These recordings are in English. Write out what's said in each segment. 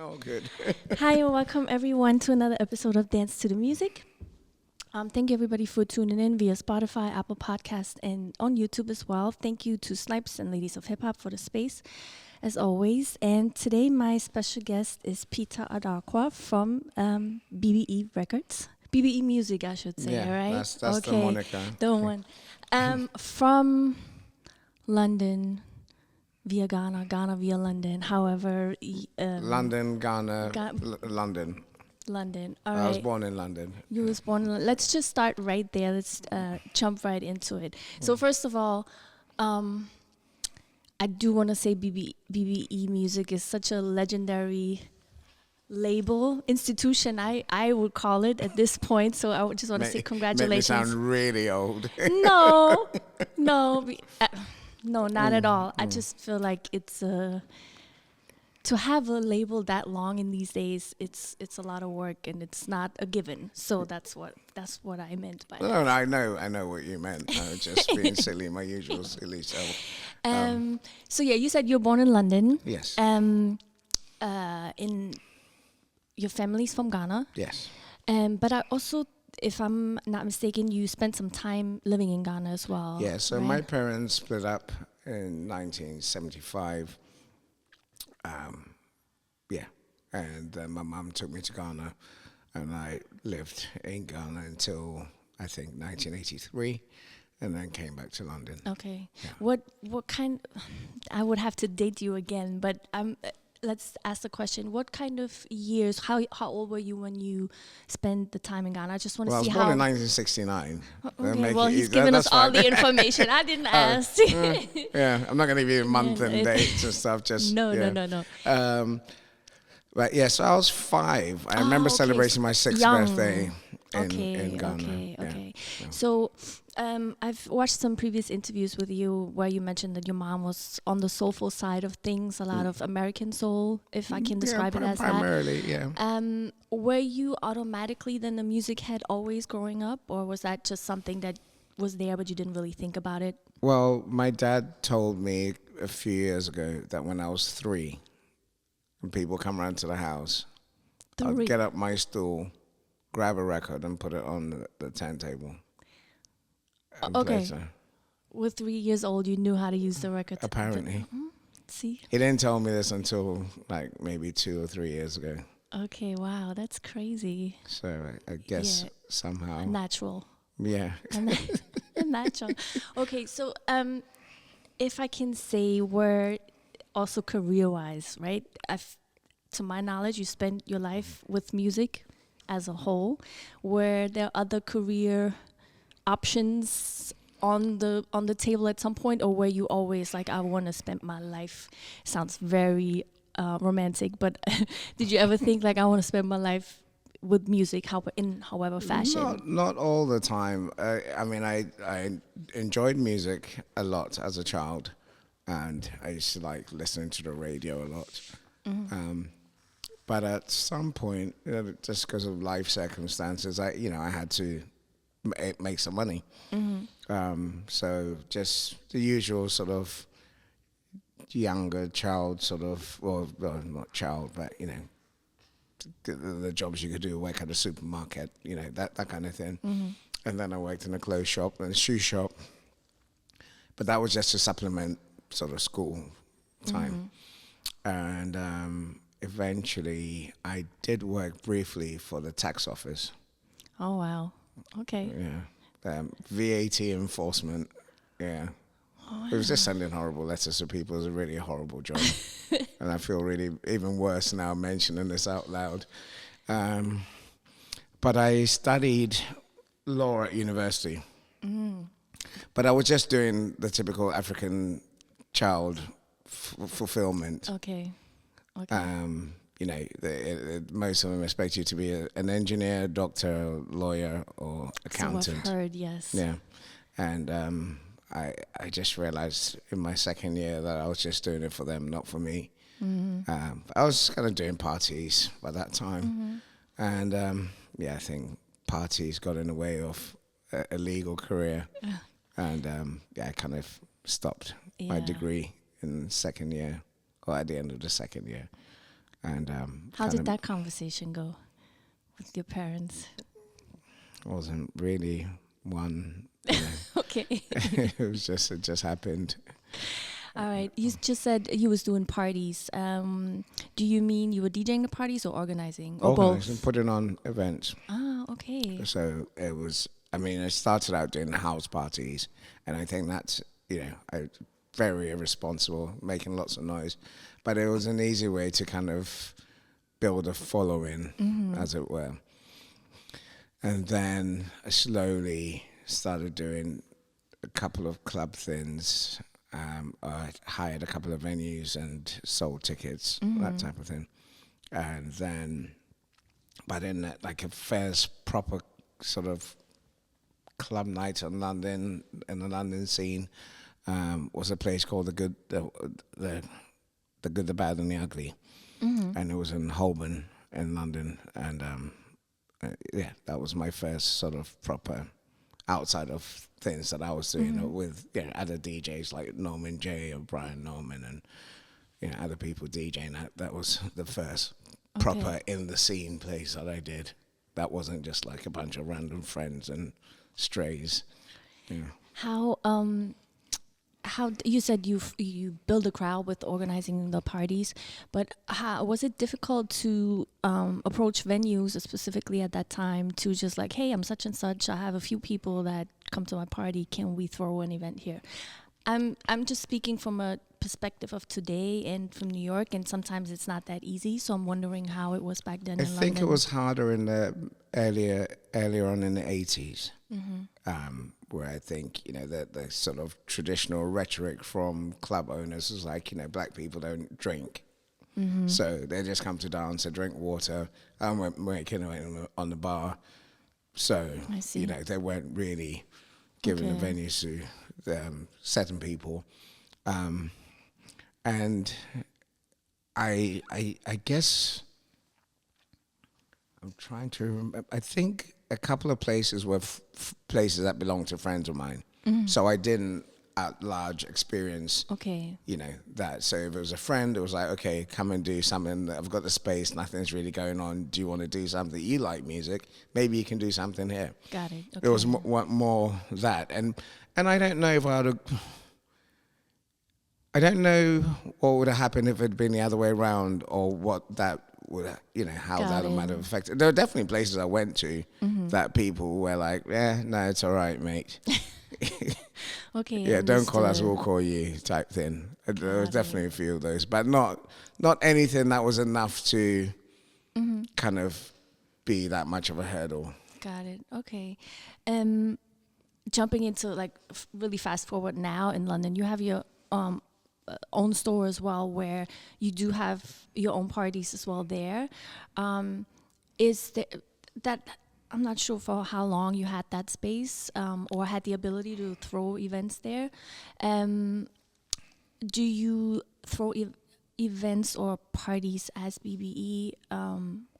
Oh, good. Hi and welcome everyone to another episode of Dance to the Music. Thank you everybody for tuning in via Spotify, Apple Podcast, and on YouTube as well. Thank you to Snipes and Ladies of Hip Hop for the space, as always. And today my special guest is Peter Adarkwah from BBE Records. BBE Music, I should say, right? That's the moniker. The one. From London via Ghana, Ghana via London. However, London, Ghana, London. London. All I right. was born in London. You was born. Let's just start right there. Let's jump right into it. So first of all, I do want to say BBE Music is such a legendary label institution. I would call it at this point. So I would just want to say congratulations. Make me sound really old. No, not at all. I just feel like it's to have a label that long in these days, it's a lot of work and it's not a given. So that's what I meant by that. No, I know what you meant. I was just being silly, my usual silly self. So yeah, you said you're born in London. Yes. In your family's from Ghana. Yes. But I also, if I'm not mistaken, you spent some time living in Ghana as well. Yeah. So right? my parents split up in 1975. And my mum took me to Ghana, and I lived in Ghana until I think 1983, and then came back to London. Okay. Yeah. What kind? I would have to date you again, but let's ask the question: what kind of years? How old were you when you spent the time in Ghana? I just want to see how. I was born in 1969. Okay, well, he's given us all the information. I didn't ask. Yeah, I'm not going to give you month and dates and stuff. Just No. But yeah, so I was 5. I remember celebrating my 6th birthday in Ghana. Okay. So I've watched some previous interviews with you where you mentioned that your mom was on the soulful side of things, a lot of American soul, if I can describe it as primarily, that. Yeah. Were you automatically then a music head always growing up, or was that just something that was there but you didn't really think about it? Well, my dad told me a few years ago that when I was 3, when people come around to the house, I'd get up my stool, grab a record, and put it on the turntable. Okay. With 3 years old, you knew how to use the record. Apparently. See? He didn't tell me this until like maybe 2 or 3 years ago. Okay, wow, that's crazy. So I guess somehow. Natural. Yeah. Natural. Okay, so if I can say, we're also career-wise, right? To my knowledge, you spent your life with music as a whole. Were there other career options on the table at some point, or were you always like, I want to spend my life? Sounds very romantic, but did you ever think like, I want to spend my life with music, however fashion? Not all the time. I mean, I enjoyed music a lot as a child, and I used to like listening to the radio a lot. Mm-hmm. But at some point, just because of life circumstances, I had to make some money. Mm-hmm. So just the usual sort of younger child sort of, well not child, but the jobs you could do, work at a supermarket, that kind of thing. Mm-hmm. And then I worked in a clothes shop and a shoe shop, but that was just to supplement sort of school time. Mm-hmm. And eventually I did work briefly for the tax office. Oh wow. Okay. Yeah. VAT enforcement. Yeah. Oh, wow. It was just sending horrible letters to people. It was a really horrible job. And I feel really even worse now mentioning this out loud. But I studied law at university. Mm. But I was just doing the typical African child fulfillment. Okay. Most of them expect you to be an engineer, doctor, lawyer, or accountant. So I've heard, yes. Yeah. And I just realized in my second year that I was just doing it for them, not for me. Mm-hmm. I was kind of doing parties by that time. Mm-hmm. And I think parties got in the way of a legal career. And I kind of stopped my degree in second year, or at the end of the second year. And how did that conversation go with your parents? Wasn't really one. You know. Okay. It just happened. All right. You just said you was doing parties. Do you mean you were DJing the parties or organizing? Or Organizing, both? putting on events. Ah, okay. So it was, I mean, I started out doing house parties, and I think that's, very irresponsible, making lots of noise. But it was an easy way to kind of build a following, as it were. And then I slowly started doing a couple of club things. I hired a couple of venues and sold tickets, that type of thing. And then, but in like a first proper sort of club night in London, in the London scene, was a place called the Good, the Bad, and the Ugly. And it was in Holborn in London. And that was my first sort of proper outside of things that I was doing with other DJs like Norman J or Brian Norman and other people DJing. That was the first proper in the scene place that I did. That wasn't just like a bunch of random friends and strays. How you said you build a crowd with organizing the parties, but how was it difficult to approach venues specifically at that time to just like, hey, I'm such and such, I have a few people that come to my party, can we throw an event here? I'm just speaking from a perspective of today and from New York, and sometimes it's not that easy, so I'm wondering how it was back then in London. I think it was harder in the earlier on in the 80s. Where I think, the sort of traditional rhetoric from club owners is like, black people don't drink. So they just come to dance, they drink water, and we're making it on the bar. So, they weren't really giving the venues to certain people. And I guess I'm trying to remember. I think a couple of places were places that belonged to friends of mine. So I didn't at large experience, that. So if it was a friend, it was like, okay, come and do something. I've got the space. Nothing's really going on. Do you want to do something? You like music. Maybe you can do something here. Got it. Okay. It was more that. And I don't know if I don't know what would have happened if it had been the other way around, or what that would, how that might have affected. There are definitely places I went to that people were like, no, it's all right, mate. Okay. Yeah, don't call us, we'll call you type thing. There was definitely a few of those, but not anything that was enough to kind of be that much of a hurdle. Got it. Okay. Jumping into like really fast forward now in London, you have your own store as well, where you do have your own parties as well there. Is there that, I'm not sure for how long you had that space or had the ability to throw events there. Do you throw events or parties as BBE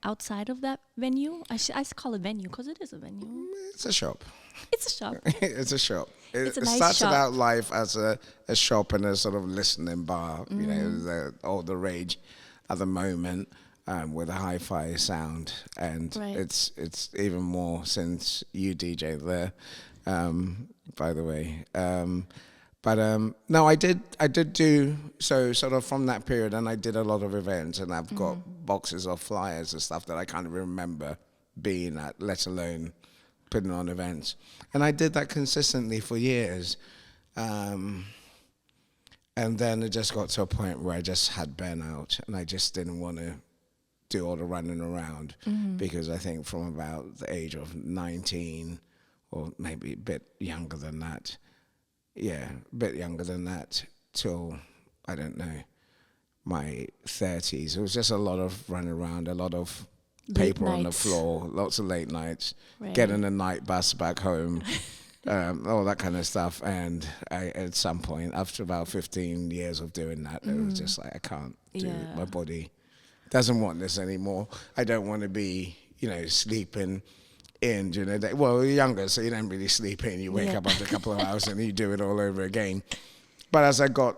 outside of that venue? I call it venue because it is a venue. It's a shop. It's a shop. It's a shop. It nice started shop. out life as a shop and a sort of listening bar, all the rage at the moment, with a hi-fi sound, and it's even more since you DJ there, by the way. No, I did do so sort of from that period, and I did a lot of events, and I've got boxes of flyers and stuff that I can't even remember being at, let alone putting on events. And I did that consistently for years. And then it just got to a point where I just had burnout, and I just didn't want to do all the running around, because I think from about the age of 19, or maybe a bit younger than that, till, I don't know, my 30s, it was just a lot of running around, a lot of paper on the floor, lots of late nights, getting a night bus back home, all that kind of stuff. And I, at some point, after about 15 years of doing that, it was just like, I can't do it. My body doesn't want this anymore. I don't want to be, sleeping in during the day. Well, you're younger, so you don't really sleep in. You wake up after a couple of hours and you do it all over again. But as I got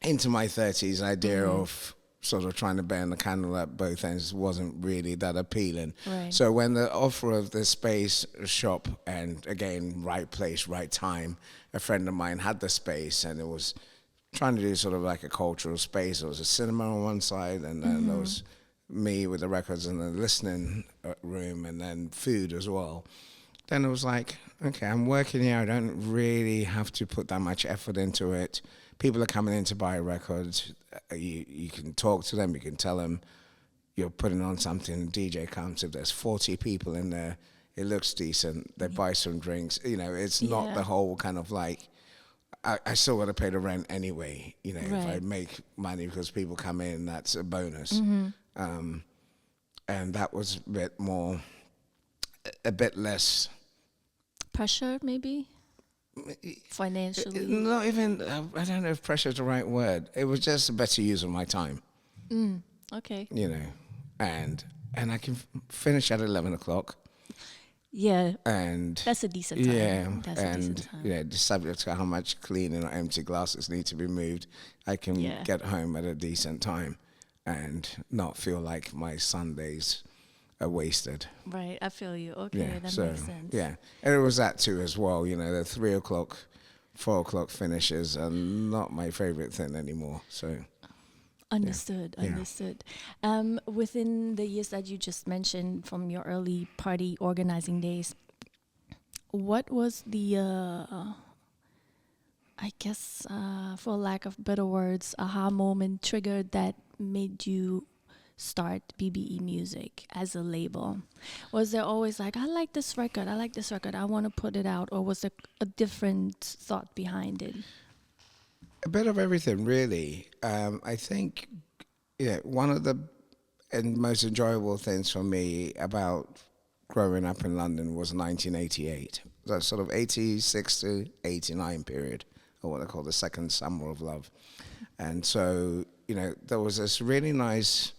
into my 30s, the idea of sort of trying to burn the candle at both ends wasn't really that appealing. Right. So when the offer of the space shop, and again, right place, right time, a friend of mine had the space, and it was trying to do sort of like a cultural space. There was a cinema on one side, and then there was me with the records in the listening room, and then food as well. Then it was like, okay, I'm working here. I don't really have to put that much effort into it. People are coming in to buy records. You can talk to them. You can tell them you're putting on something. DJ comes. If there's 40 people in there, it looks decent. They buy some drinks. You know, it's not the whole kind of like, I still got to pay the rent anyway. You know, if I make money because people come in, that's a bonus. And that was a bit less pressure, maybe financially. Not even. I don't know if pressure is the right word. It was just a better use of my time. Okay. You know, and I can finish at 11 o'clock. Yeah. And that's a decent time. Yeah. That's and a decent time. yeah, subject to how much cleaning or empty glasses need to be moved, I can get home at a decent time and not feel like my Sundays are wasted. Right, I feel you. Okay, that makes sense. Yeah, and it was that too as well. You know, the 3 o'clock, 4 o'clock finishes are not my favorite thing anymore. So understood. Within the years that you just mentioned from your early party organizing days, what was the I guess for lack of better words, aha moment triggered that made you start BBE Music as a label? Was there always like, I like this record, I want to put it out, or was there a different thought behind it? A bit of everything, really. I think one of the most enjoyable things for me about growing up in London was 1988. That sort of 86 to 89 period, or what they call the second summer of love. And so, you know, there was this really nice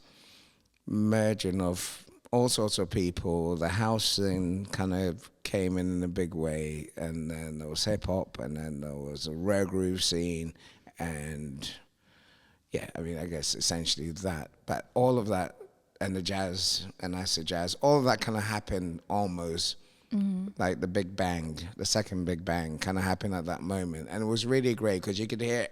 merging of all sorts of people. The house thing kind of came in a big way, and then there was hip hop, and then there was a rare groove scene, and I mean, I guess essentially that. But all of that, and the jazz and acid jazz, all of that kind of happened almost like the Big Bang, the second Big Bang, kind of happened at that moment, and it was really great because you could hear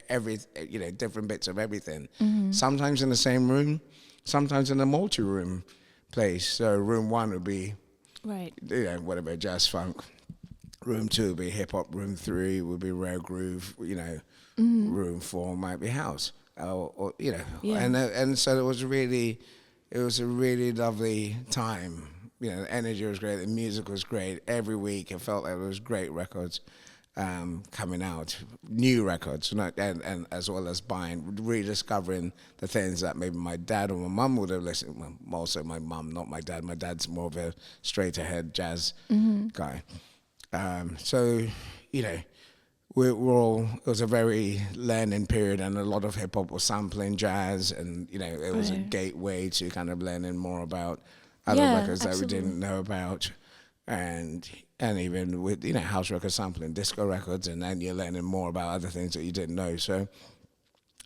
different bits of everything. Sometimes in the same room. Sometimes in a multi-room place. So room 1 would be, whatever, jazz funk. Room 2 would be hip hop. Room 3 would be rare groove. Room 4 might be house. And so it was a really lovely time. You know, the energy was great. The music was great. Every week it felt like there was great records coming out, new records, and as well as rediscovering the things that maybe my dad or my mum would have listened. Well, also my mum, not my dad. My dad's more of a straight ahead jazz guy. So, you know, we're all. It was a very learning period, and a lot of hip hop was sampling jazz, and you know, it was a gateway to kind of learning more about other records that we didn't know about. And even with, you know, house record sampling, disco records, and then you're learning more about other things that you didn't know. So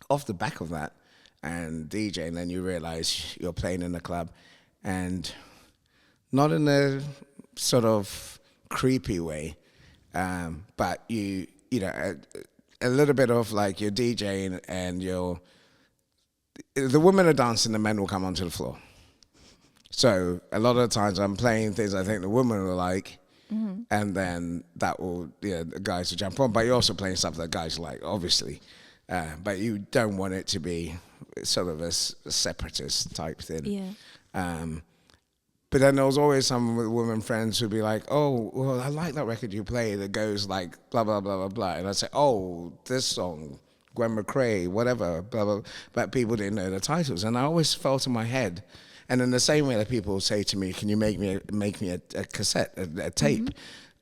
off the back of that and DJing, then you realize you're playing in the club, and not in a sort of creepy way, but you know, a little bit of like you're DJing and the women are dancing, the men will come onto the floor. So a lot of the times I'm playing things I think the women will like, and then that will, the guys will jump on. But you're also playing stuff that guys like, obviously. But you don't want it to be sort of a separatist type thing. Yeah. But then there was always some women friends who'd be like, oh, well, I like that record you play that goes like blah, blah, blah, blah, blah. And I'd say, oh, this song, Gwen McCrae, whatever, blah, blah. But people didn't know the titles. And I always felt in my head, and in the same way that people say to me, can you make me a cassette, a tape,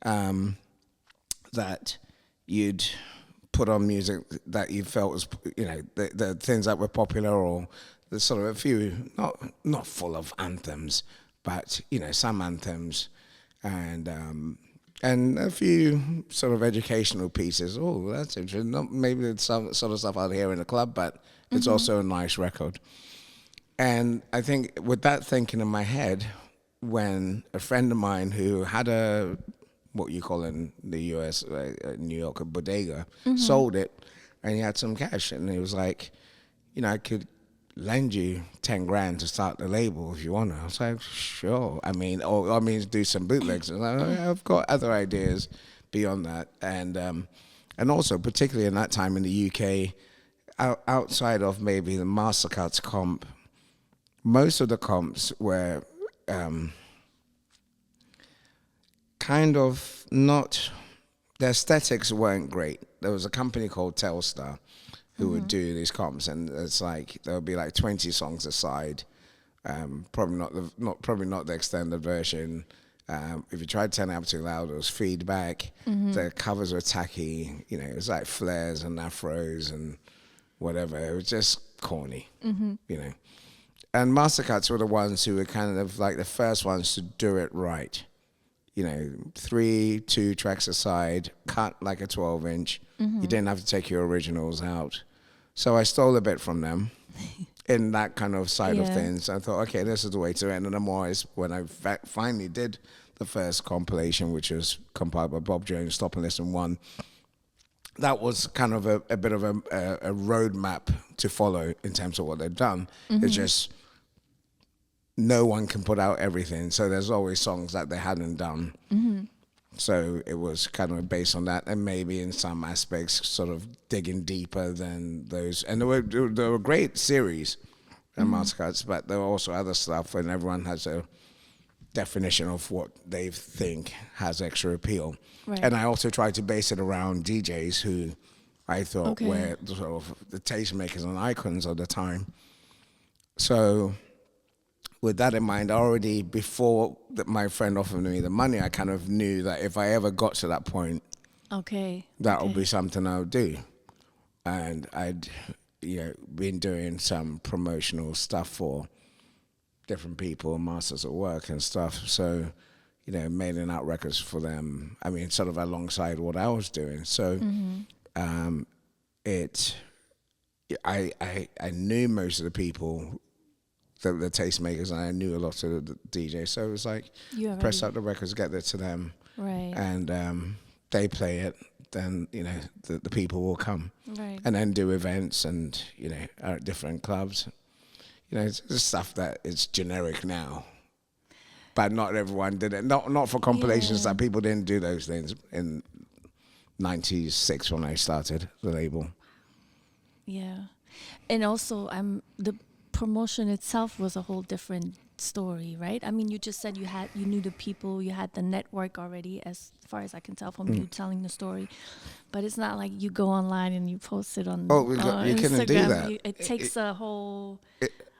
that you'd put on music that you felt was, you know, the things that were popular, or the sort of a few, not full of anthems, but, you know, some anthems, and a few sort of educational pieces. Oh, that's interesting. Not maybe it's some sort of stuff I'd hear in a club, but it's also a nice record. And I think with that thinking in my head, when a friend of mine who had a, what you call in the US, New York, a bodega, sold it, and he had some cash, and he was like, I could lend you 10 grand to start the label if you want to. I was like, sure. I mean, do some bootlegs. And I've got other ideas beyond that. And also, particularly in that time in the UK, outside of maybe the Mastercard's comp, most of the comps were kind of not, the aesthetics weren't great. There was a company called Telstar who would do these comps, and it's like there would be like 20 songs aside. Probably not the extended version. If you tried to turn it up too loud, it was feedback. The covers were tacky. It was like flares and afros and whatever. It was just corny. And Mastercards were the ones who were kind of like the first ones to do it right. 2 tracks aside, cut like a 12-inch. You didn't have to take your originals out. So I stole a bit from them in that kind of side of things. I thought, okay, this is the way to end. And then when I finally did the first compilation, which was compiled by Bob Jones, Stop and Listen 1, that was kind of a bit of a roadmap to follow in terms of what they've done. It's just no one can put out everything, so there's always songs that they hadn't done. So it was kind of based on that, and maybe in some aspects sort of digging deeper than those. And there were great series and Mastercards, but there were also other stuff, and everyone has a definition of what they think has extra appeal. Right. And I also tried to base it around DJs who I thought were sort of the tastemakers and icons of the time. So with that in mind, already before my friend offered me the money, I kind of knew that if I ever got to that point, that would be something I would do. And I'd been doing some promotional stuff for different people, Masters at Work and stuff. So, mailing out records for them. I mean, sort of alongside what I was doing. So, I knew most of the people, the tastemakers, and I knew a lot of the DJs. So it was like, press out the records, get it to them, and they play it. Then the people will come, and then do events and at different clubs. It's stuff that is generic now, but not everyone did it. Not for compilations that people didn't do those things in '96 when I started the label. Yeah, and also the promotion itself was a whole different story, right? I mean, you just said you knew the people, you had the network already, as far as I can tell from you telling the story. But it's not like you go online and you post it on you Instagram. couldn't do that. It takes a whole...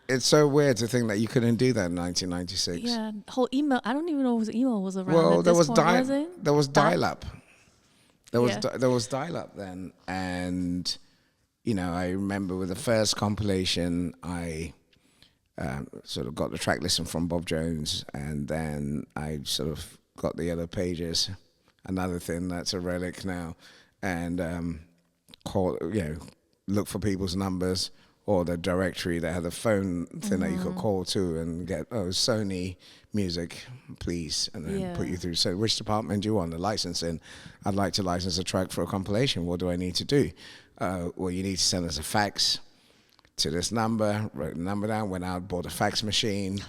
It's so weird to think that you couldn't do that in 1996. Yeah, whole email. I don't even know if email was around. Well, there was dial-up. There was dial-up then, and I remember with the first compilation, I sort of got the track listing from Bob Jones, and then I sort of got the Yellow Pages, another thing that's a relic now, and look for people's numbers, or the directory that had a phone thing that you could call to and get, Sony music, please, and then put you through. So which department do you want? The licensing. I'd like to license a track for a compilation. What do I need to do? Well, you need to send us a fax to this number, wrote the number down, went out, bought a fax machine,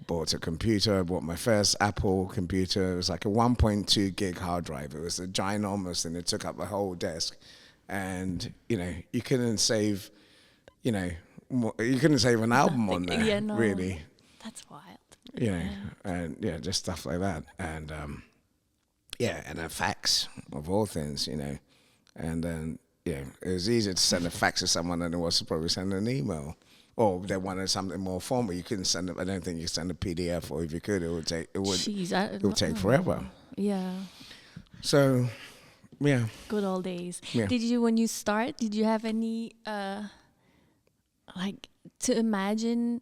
bought a computer, bought my first Apple computer. It was like a 1.2 gig hard drive. It was a ginormous, and it took up the whole desk. And, you couldn't save... you couldn't save an album on there, really. That's wild. And just stuff like that. And and a fax of all things, And then it was easier to send a fax to someone than it was to probably send an email. Or they wanted something more formal. You couldn't send it. I don't think you could send a PDF, or if you could, it would take forever. Yeah. So, yeah. Good old days. Yeah. When you start, did you have any to imagine,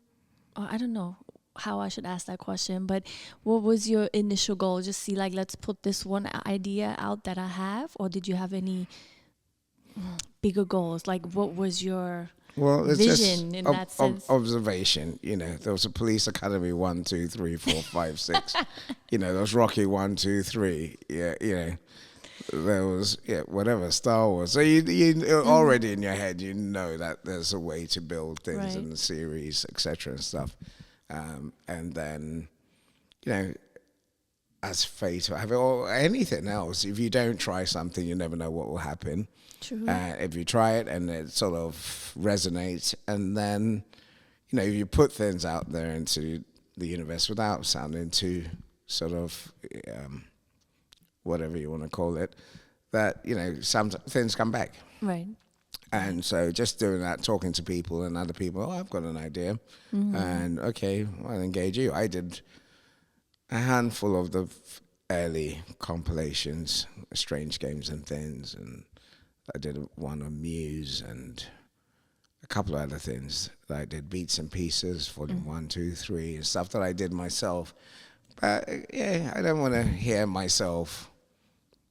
or I don't know how I should ask that question, but what was your initial goal? Just see, let's put this one idea out that I have, or did you have any bigger goals? What was your Well, it's vision just in that sense. observation. You know, there was a Police Academy 1, 2, 3, 4, 5, 6. You know, there was Rocky 1, 2, 3. Yeah, you know, there was whatever Star Wars. So you already in your head, you know that there's a way to build things in the series, etc. and stuff. And then, you know, as fate or have it, or anything else, if you don't try something, you never know what will happen. True. If you try it and it sort of resonates, and then, you know, if you put things out there into the universe without sounding too sort of whatever you want to call it, that, you know, some things come back. Right. And so just doing that, talking to people and other people, I've got an idea. And okay, I'll engage you. I did a handful of the early compilations, Strange Games and Things, and I did one on Muse and a couple of other things that I did, Beats and Pieces, Volume 1, 2, 3, and stuff that I did myself. But yeah, I don't want to hear myself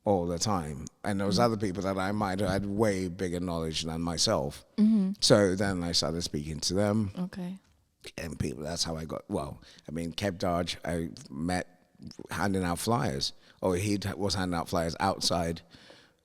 all the time. And there was other people that I might have had way bigger knowledge than myself. So then I started speaking to them. Okay. And people, that's how I got, well, I mean, Kev Dodge, I met handing out flyers. Or he was handing out flyers outside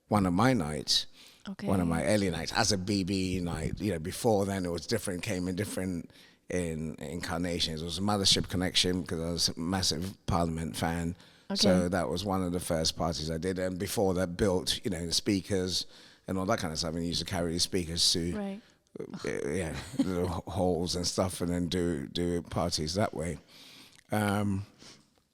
one of my nights. Okay. One of my early nights as a BBE night. You know, before then it was different, came in different in incarnations. It was a Mothership Connection because I was a massive Parliament fan. Okay. So that was one of the first parties I did. And before that built, you know, the speakers and all that kind of stuff. And you used to carry the speakers to, little halls and stuff, and then do parties that way.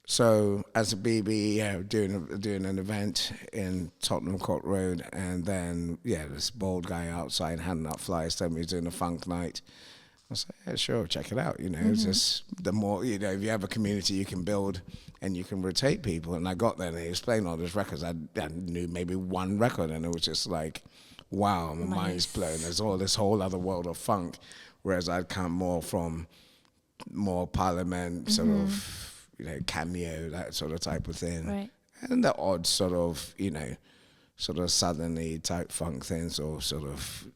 So as a BB, doing an event in Tottenham Court Road, and then this bald guy outside handing out flyers, telling me he's doing a funk night. I was like, yeah, sure, check it out. You know, it's just the more, you know, if you have a community you can build and you can rotate people. And I got there and he was playing all those records. I knew maybe one record, and it was just like, wow, my mind's blown. There's all this whole other world of funk, whereas I'd come more from more Parliament sort of, you know, cameo, that sort of type of thing. Right. And the odd sort of, you know, sort of southerny type funk things, or sort of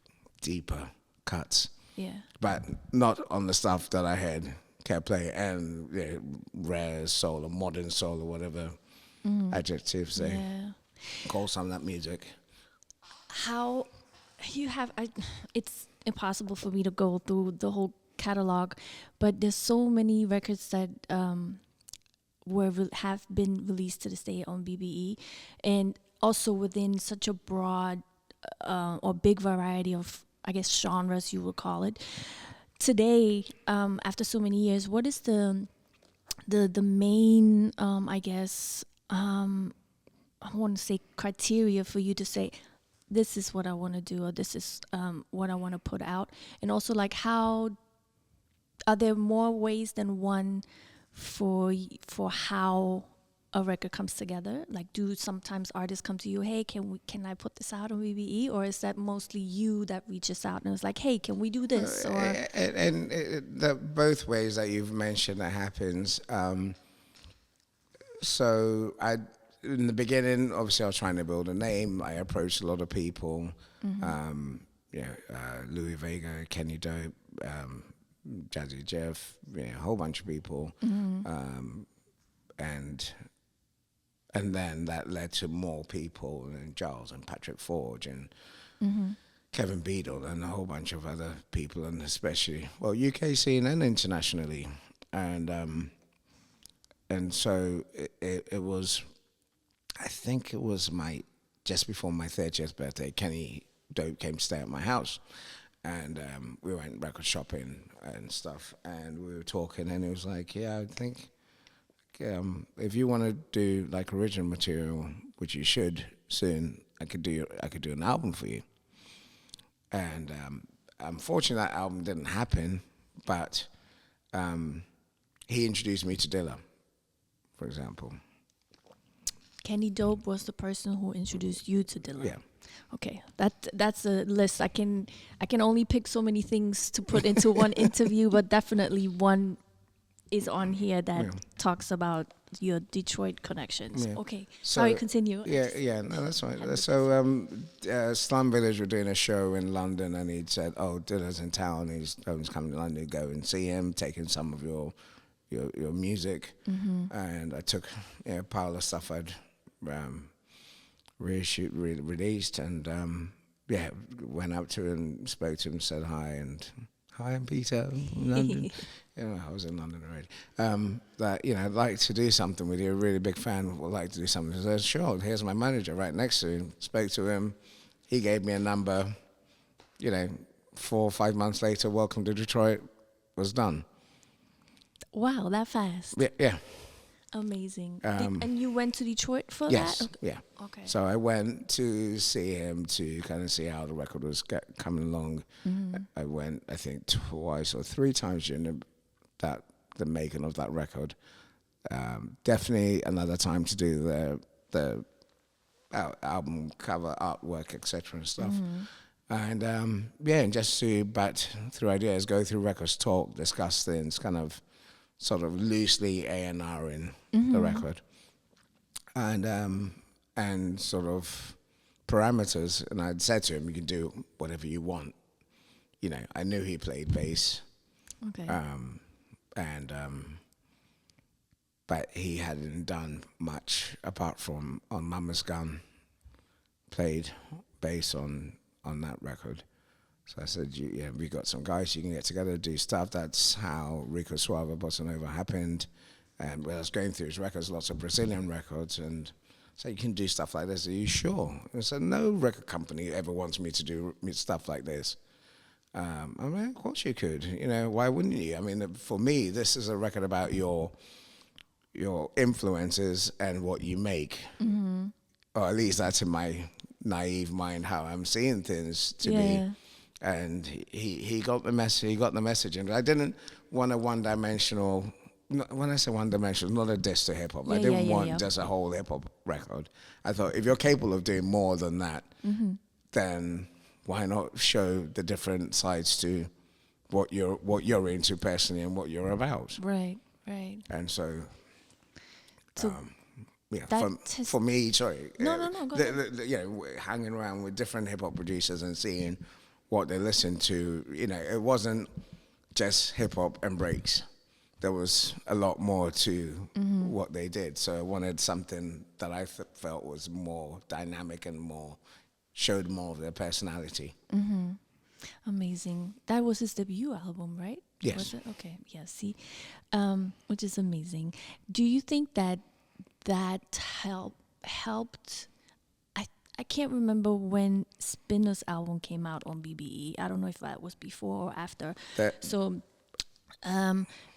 deeper cuts. Yeah. But not on the stuff that I had kept playing, and rare soul or modern soul or whatever adjectives they call some of that music. How you have, it's impossible for me to go through the whole catalog, but there's so many records that have been released to this day on BBE, and also within such a broad or big variety of, I guess, genres you would call it. Today, after so many years, what is the main, I guess, I want to say criteria for you to say, this is what I want to do, or this is what I want to put out? And also, like, how are there more ways than one for how a record comes together? Like, do sometimes artists come to you, hey, can I put this out on BBE? Or is that mostly you that reaches out and is like, hey, can we do this? And the both ways that you've mentioned that happens. So in the beginning, obviously I was trying to build a name. I approached a lot of people, Louie Vega, Kenny Dope, Jazzy Jeff, a whole bunch of people. And then that led to more people, and Giles and Patrick Forge and Kevin Beadle and a whole bunch of other people, and especially, well, UK scene and internationally. And so it was, I think it was just before my 30th birthday, Kenny Dope came to stay at my house. And we went record shopping and stuff, and we were talking, and it was like, I think if you want to do like original material, which you should soon, I could do an album for you. And unfortunately, that album didn't happen, but he introduced me to Dilla, for example. Kenny Dope was the person who introduced you to Dilla. Yeah. Okay, that's a list. I can only pick so many things to put into one interview, but definitely one is on here that talks about your Detroit connections. Yeah. Okay, So, sorry, continue. Yeah, no, that's fine. So, Slum Village were doing a show in London, and he'd said, "Oh, Dilla's in town. He's coming to London. Go and see him. Taking some of your music." And I took a pile of stuff I'd released, and went up to him, spoke to him, said hi, and hi, I'm Peter from London. I was in London already. That I'd like to do something with you. A really big fan. Would like to do something. I said, sure. Here's my manager right next to him. Spoke to him. He gave me a number. 4 or 5 months later, Welcome to Detroit was done. Wow, that fast. Yeah. Amazing. And you went to Detroit for yes, that? Yeah. Okay. So I went to see him to kind of see how the record was coming along. I went, I think, twice or 3 times during the making of that record. Definitely another time to do the album cover artwork, etc. and stuff. And and just to bat through ideas, go through records, talk, discuss things, kind of sort of loosely A&R in the record, and sort of parameters. And I'd said to him, "You can do whatever you want." I knew he played bass, Okay. But he hadn't done much apart from on Mama's Gun. Played bass on that record. So I said, we got some guys you can get together, do stuff. That's how Rico Suave Bossa Nova happened. And when I was going through his records, lots of Brazilian records, and so you can do stuff like this. Are you sure? And I said, no record company ever wants me to do stuff like this. I mean, of course you could. Why wouldn't you? I mean, for me, this is a record about your influences and what you make. Or at least that's in my naive mind how I'm seeing things to be. And he got the message. He got the message, and I didn't want a one-dimensional. When I say one-dimensional, not a diss to hip hop. I didn't want just a whole hip hop record. I thought if you're capable of doing more than that, then why not show the different sides to what you're into personally and what you're about. Right. And so. Yeah, for me, sorry. No, go ahead. Hanging around with different hip hop producers and seeing what they listen to, it wasn't just hip hop and breaks. There was a lot more to what they did. So I wanted something that I felt was more dynamic and showed more of their personality. Amazing. That was his debut album, right? Yes. Was it? Okay. Yeah. See, which is amazing. Do you think that helped? I can't remember when Spinna's album came out on BBE. I don't know if that was before or after. So,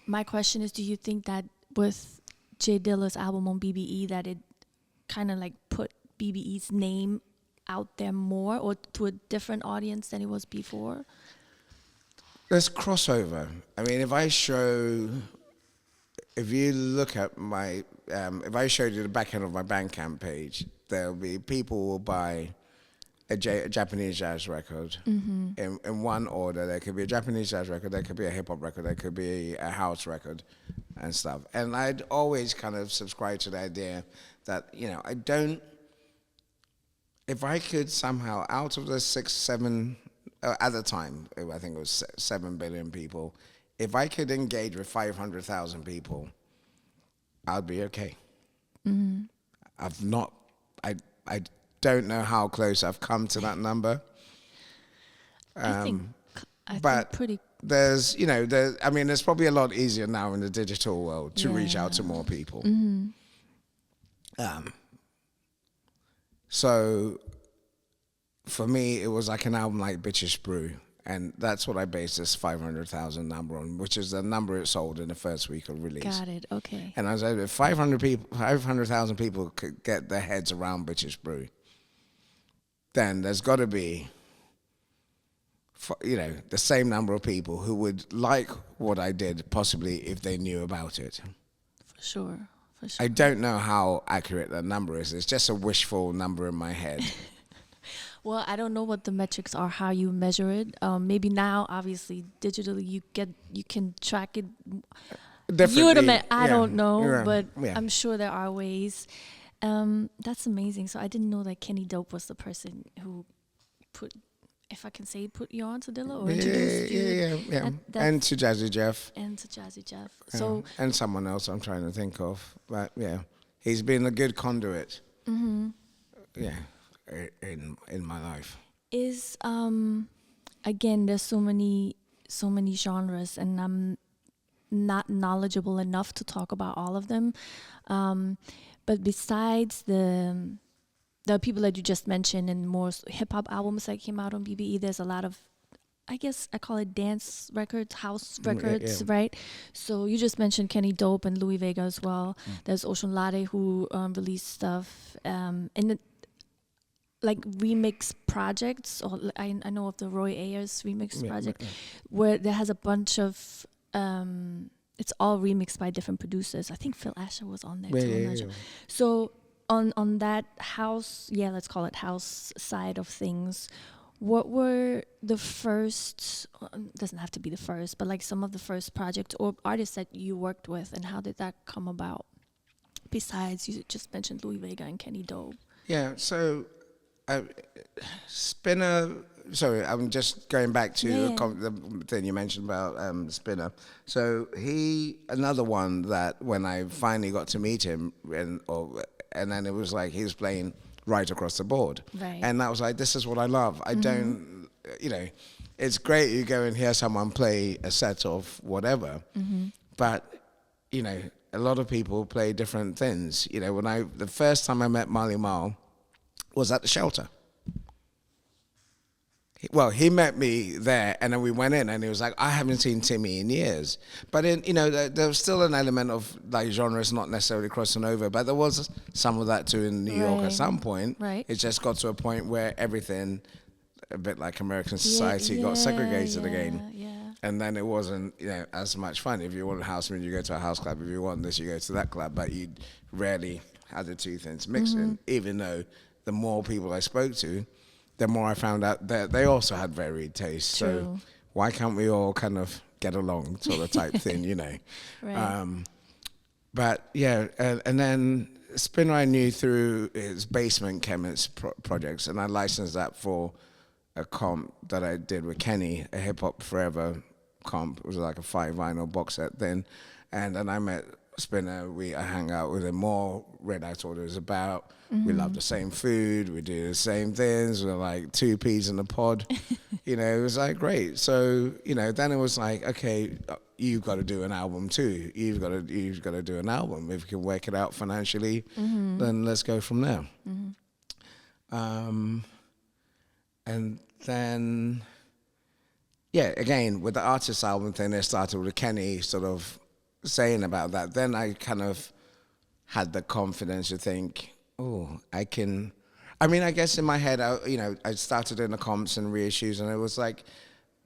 my question is, do you think that with J Dilla's album on BBE that it kind of like put BBE's name out there more or to a different audience than it was before? There's crossover. I mean, if you look at my, if I showed you the back end of my Bandcamp page, there'll be people who will buy a Japanese jazz record in one order. There could be a Japanese jazz record, there could be a hip hop record, there could be a house record and stuff. And I'd always kind of subscribe to the idea that, if I could somehow, out of the 6, 7, at the time, I think it was 7 billion people, if I could engage with 500,000 people, I'd be okay. I don't know how close I've come to that number. I think pretty. There's, it's probably a lot easier now in the digital world to reach out to more people. So for me, it was like an album like Bitches Brew. And that's what I based this 500,000 number on, which is the number it sold in the first week of release. Got it. Okay. And I was like, if 500,000 people could get their heads around Bitches Brew, then there's got to be, the same number of people who would like what I did, possibly if they knew about it. For sure. I don't know how accurate that number is. It's just a wishful number in my head. Well, I don't know what the metrics are, how you measure it. Maybe now, obviously, digitally, you can track it You would Differently, admit, I don't know, yeah, but yeah. I'm sure there are ways. That's amazing. So I didn't know that Kenny Dope was the person who put, if I can say, put you on to Dilla or introduced you. Yeah. And to Jazzy Jeff. And to Jazzy Jeff. Yeah. So And someone else I'm trying to think of. But yeah, he's been a good conduit. Yeah, in my life. is again, there's so many genres, and I'm not knowledgeable enough to talk about all of them. But besides the people that you just mentioned and more hip hop albums that came out on BBE, there's a lot of, I guess I call it dance records, house records, right? So you just mentioned Kenny Dope and Louie Vega as well. There's Ocean Lade who released stuff, and like remix projects, or I know of the Roy Ayers remix project, where there has a bunch of it's all remixed by different producers. I think Phil Asher was on there too. I'm not sure. So on that house, let's call it house side of things, what were the first, doesn't have to be the first, but like some of the first projects or artists that you worked with, and how did that come about? Besides, you just mentioned Louie Vega and Kenny Dope. Yeah, so Spinna, sorry, I'm just going back to the thing you mentioned about Spinna. So another one that when I finally got to meet him, and then it was like he was playing right across the board. Right. And I was like, this is what I love. I don't, it's great you go and hear someone play a set of whatever, but, a lot of people play different things. The first time I met Marley Marl was at the shelter. Well, he met me there, and then we went in, and he was like, I haven't seen Timmy in years. But then, there was still an element of, like, genres not necessarily crossing over, but there was some of that too in New York at some point. Right. It just got to a point where everything, a bit like American society, got segregated again. Yeah. And then it wasn't, as much fun. If you want a house music, you go to a house club. If you want this, you go to that club. But you rarely had the two things mixing, even though the more people I spoke to, the more I found out that they also had varied tastes. True. So why can't we all kind of get along sort of type thing, Right. But yeah, and then Spinna I knew through his Basement Chemist projects, and I licensed that for a comp that I did with Kenny, a Hip Hop Forever comp. It was like a 5 vinyl box set then. And then I met Spinna, I hang out with him more, read out what it was about. We love the same food, we do the same things, we're like 2 peas in a pod. It was like great. So, then it was like, okay, you've got to do an album too. You've got to do an album. If you can work it out financially, then let's go from there. And then, again, with the artist album thing, it started with Kenny sort of saying about that. Then I kind of had the confidence to think, I can. I mean, I guess in my head, I started in the comps and reissues, and it was like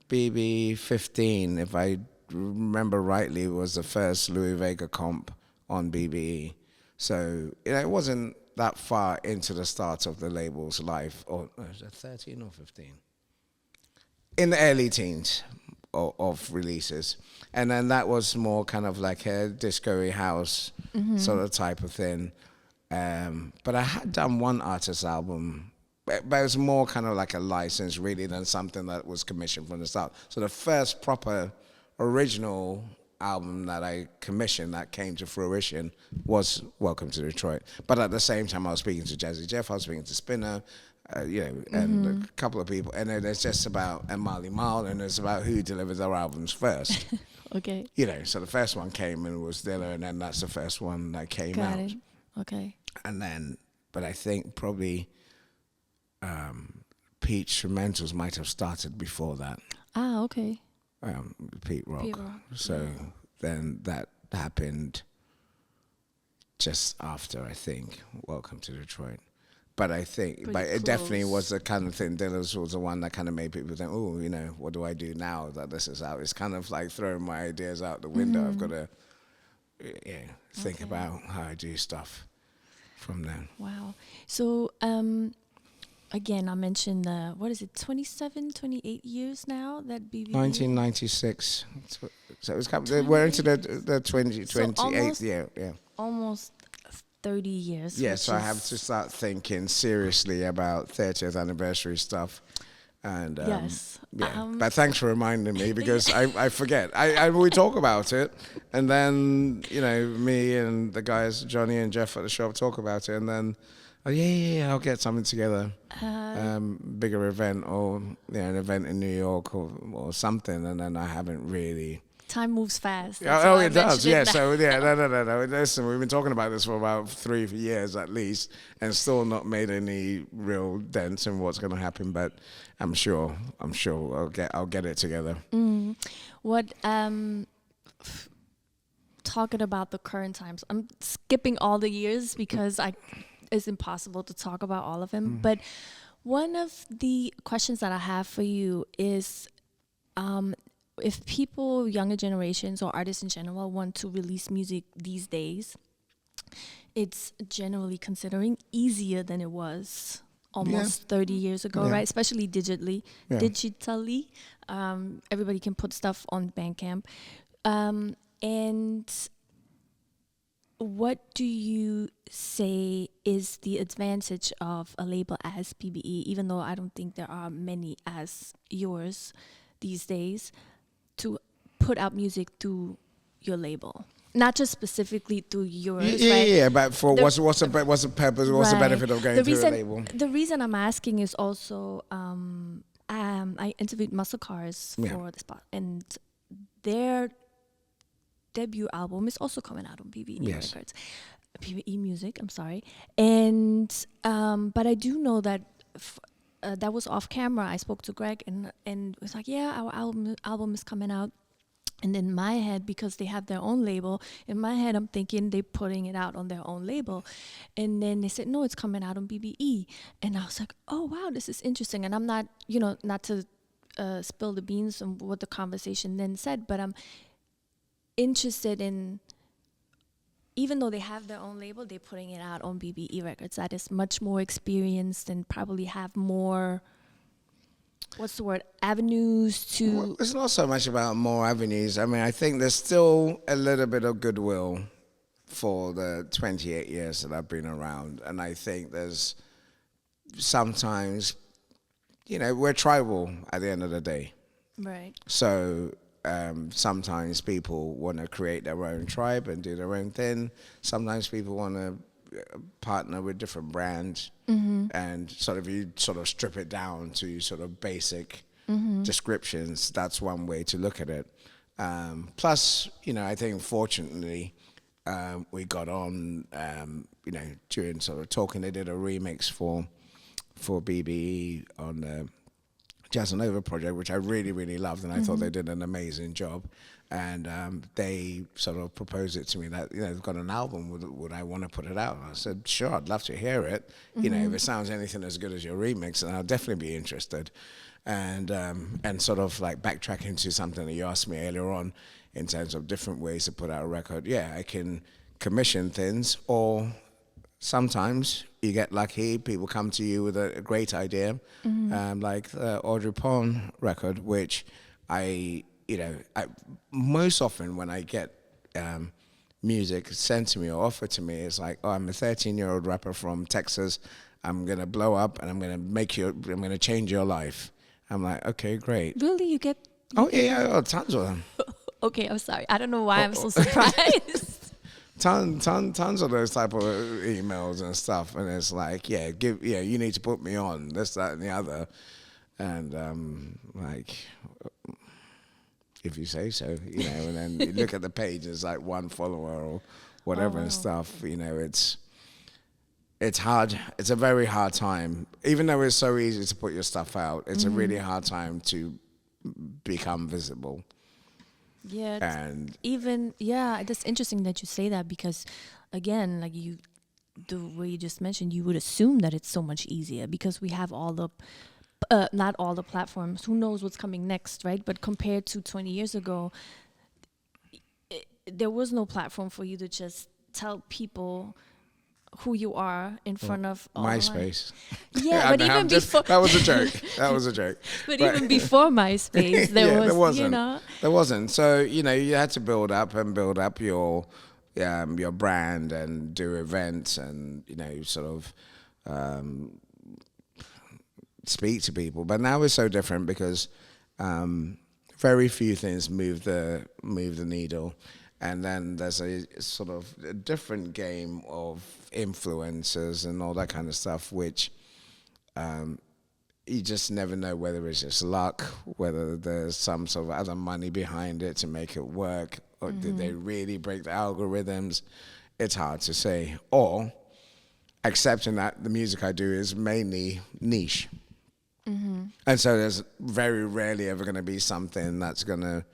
BB15, if I remember rightly, was the first Louie Vega comp on BBE. So it wasn't that far into the start of the label's life, or was it 13 or 15? In the early teens of releases. And then that was more kind of like a disco house sort of type of thing. But I had done one artist album, but it was more kind of like a license really than something that was commissioned from the start. So the first proper original album that I commissioned that came to fruition was Welcome to Detroit. But at the same time, I was speaking to Jazzy Jeff, I was speaking to Spinna, and a couple of people. And then it's just about, and Marley Marl, and it's about who delivers their albums first. Okay. So the first one came and it was Dilla, and then that's the first one that came Got out. it. Okay. And then, but I think probably Pete Instrumentals might have started before that. Ah, okay. Pete Rock. So then that happened just after, I think, Welcome to Detroit. But I think, but it definitely was the kind of thing, Dilla's was the one that kind of made people think, what do I do now that this is out? It's kind of like throwing my ideas out the window. I've got to think about how I do stuff from then. Wow. So again, I mentioned the, what is it, 27, 28 years now that BBE? 1996. So it was we're into 28. the 20, So 28th year. Yeah. almost 30 years. Yeah, which so I have is- to start thinking seriously about 30th anniversary stuff. And Yes. yeah, but thanks for reminding me because I forget. We talk about it, and then me and the guys Johnny and Jeff at the shop talk about it, and then I'll get something together, bigger event or an event in New York or something, and then I haven't really. Time moves fast. That's Oh, why I it does. mentioned Yeah. it now. So yeah, no. Listen, we've been talking about this for about 3 years at least, and still not made any real dents in what's going to happen. But I'm sure I'll get it together. What talking about the current times. I'm skipping all the years because it's impossible to talk about all of them. But one of the questions that I have for you is if people, younger generations or artists in general, want to release music these days, it's generally considering easier than it was almost 30 years ago, Yeah. right? Especially digitally. Yeah. Digitally, everybody can put stuff on Bandcamp. And what do you say is the advantage of a label as BBE, even though I don't think there are many as yours these days, to put out music through your label? Not just specifically through yours, right? Yeah. But for The- what's the purpose? What's the Right. benefit of going through a label? The reason I'm asking is also I interviewed Muscle Cars Yeah. for the spot, and their debut album is also coming out on BBE Yes. Records, BBE Music. I'm sorry, and but I do know that. That was off camera. I spoke to Greg and it was like, yeah, our album is coming out. And in my head, because they have their own label, in my head, I'm thinking they're putting it out on their own label. And then they said, no, it's coming out on BBE. And I was like, oh, wow, this is interesting. And I'm not, not to spill the beans on what the conversation then said, but I'm interested in, even though they have their own label, they're putting it out on BBE Records. That is much more experienced and probably have more, what's the word, avenues to... Well, it's not so much about more avenues. I mean, I think there's still a little bit of goodwill for the 28 years that I've been around. And I think there's sometimes, we're tribal at the end of the day. Right. So sometimes people want to create their own tribe and do their own thing. Sometimes people want to partner with different brands, and you strip it down to sort of basic descriptions. That's one way to look at it. Plus, I think fortunately we got on, during sort of talking. They did a remix for BBE on the Jazz and Over project, which I really, really loved, and I thought they did an amazing job. And they sort of proposed it to me that, they've got an album, would I want to put it out? And I said, sure, I'd love to hear it. If it sounds anything as good as your remix, then I'll definitely be interested. And sort of like backtracking to something that you asked me earlier on in terms of different ways to put out a record. Yeah, I can commission things, or sometimes you get lucky, people come to you with a great idea, like the Audrey Pond record, which I most often when I get music sent to me or offered to me, it's like, oh, I'm a 13-year-old rapper from Texas, I'm gonna blow up and I'm gonna change your life. I'm like, okay, great. Really, you get... Tons of them. Okay, I'm sorry. I don't know why I'm so surprised. Tons of those type of emails and stuff, and it's like, you need to put me on this, that, and the other, and like, if you say so, and then you look at the page, it's like one follower or whatever and stuff. It's hard. It's a very hard time, even though it's so easy to put your stuff out. It's a really hard time to become visible. Yeah, And that's interesting that you say that, because again, like the way you just mentioned, you would assume that it's so much easier because we have all the not all the platforms. Who knows what's coming next, right? But compared to 20 years ago, there was no platform for you to just tell people who you are in front of all MySpace. Yeah, but even before that was a joke. That was a joke. but even before MySpace, there was, you know. There wasn't. So, you know, you had to build up your brand and do events and, you know, sort of speak to people. But now it's so different because very few things move the needle. And then there's a sort of a different game of influencers and all that kind of stuff, which you just never know whether it's just luck, whether there's some sort of other money behind it to make it work, or did they really break the algorithms? It's hard to say. Or accepting that the music I do is mainly niche. And so there's very rarely ever going to be something that's going to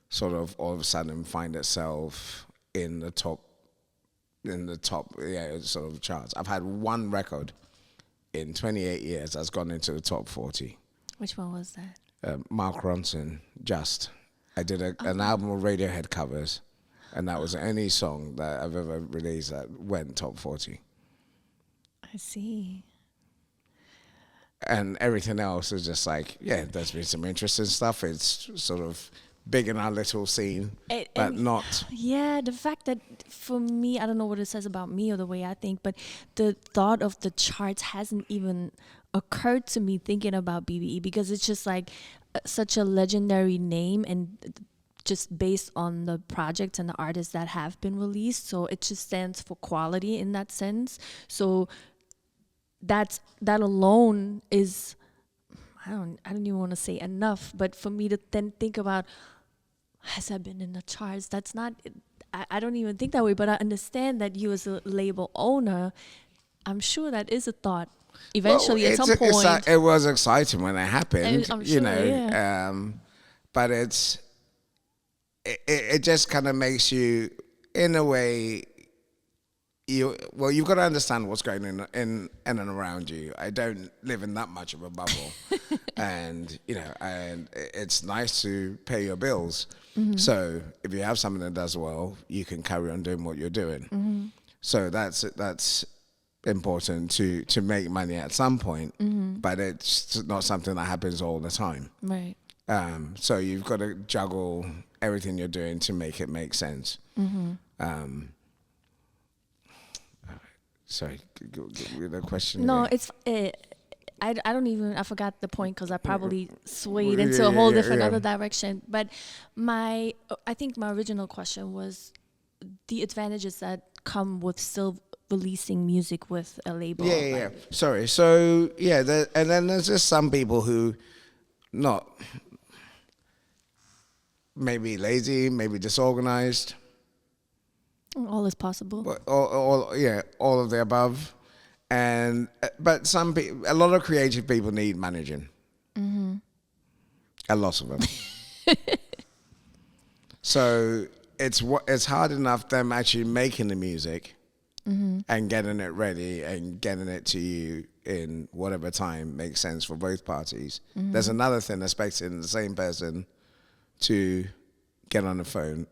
sort of all of a sudden find itself in the top sort of charts. I've had one record in 28 years that's gone into the top 40. Which one was that? Mark Ronson, Just. I did an album of Radiohead covers, and that was the only song that I've ever released that went top 40. I see. And everything else is just like, yeah, there's been some interesting stuff. It's sort of big in our little scene, but not. Yeah, the fact that for me, I don't know what it says about me or the way I think, but the thought of the charts hasn't even occurred to me thinking about BBE, because it's just like such a legendary name and just based on the projects and the artists that have been released. So it just stands for quality in that sense. So that alone is, I don't even want to say enough, but for me to then think about, has I been in the charts? That's not, I don't even think that way, but I understand that you as a label owner, I'm sure that is a thought eventually at some point. It was exciting when it happened, I'm you sure, know, yeah. but it just kind of makes you, in a way, you've got to understand what's going on in and around you. I don't live in that much of a bubble, and you know, and it's nice to pay your bills. So if you have something that does well, you can carry on doing what you're doing. So that's important to make money at some point, but it's not something that happens all the time. Right. So you've got to juggle everything you're doing to make it make sense. Sorry, the question. No, again. it's I don't even, I forgot the point because I probably swayed into a whole different other direction. But I think my original question was the advantages that come with still releasing music with a label. Yeah. Sorry. So and then there's just some people who not maybe lazy, maybe disorganized. All is possible. All of the above, but a lot of creative people need managing. A lot of them. So it's hard enough them actually making the music and getting it ready and getting it to you in whatever time makes sense for both parties. There's another thing expecting the same person to get on the phone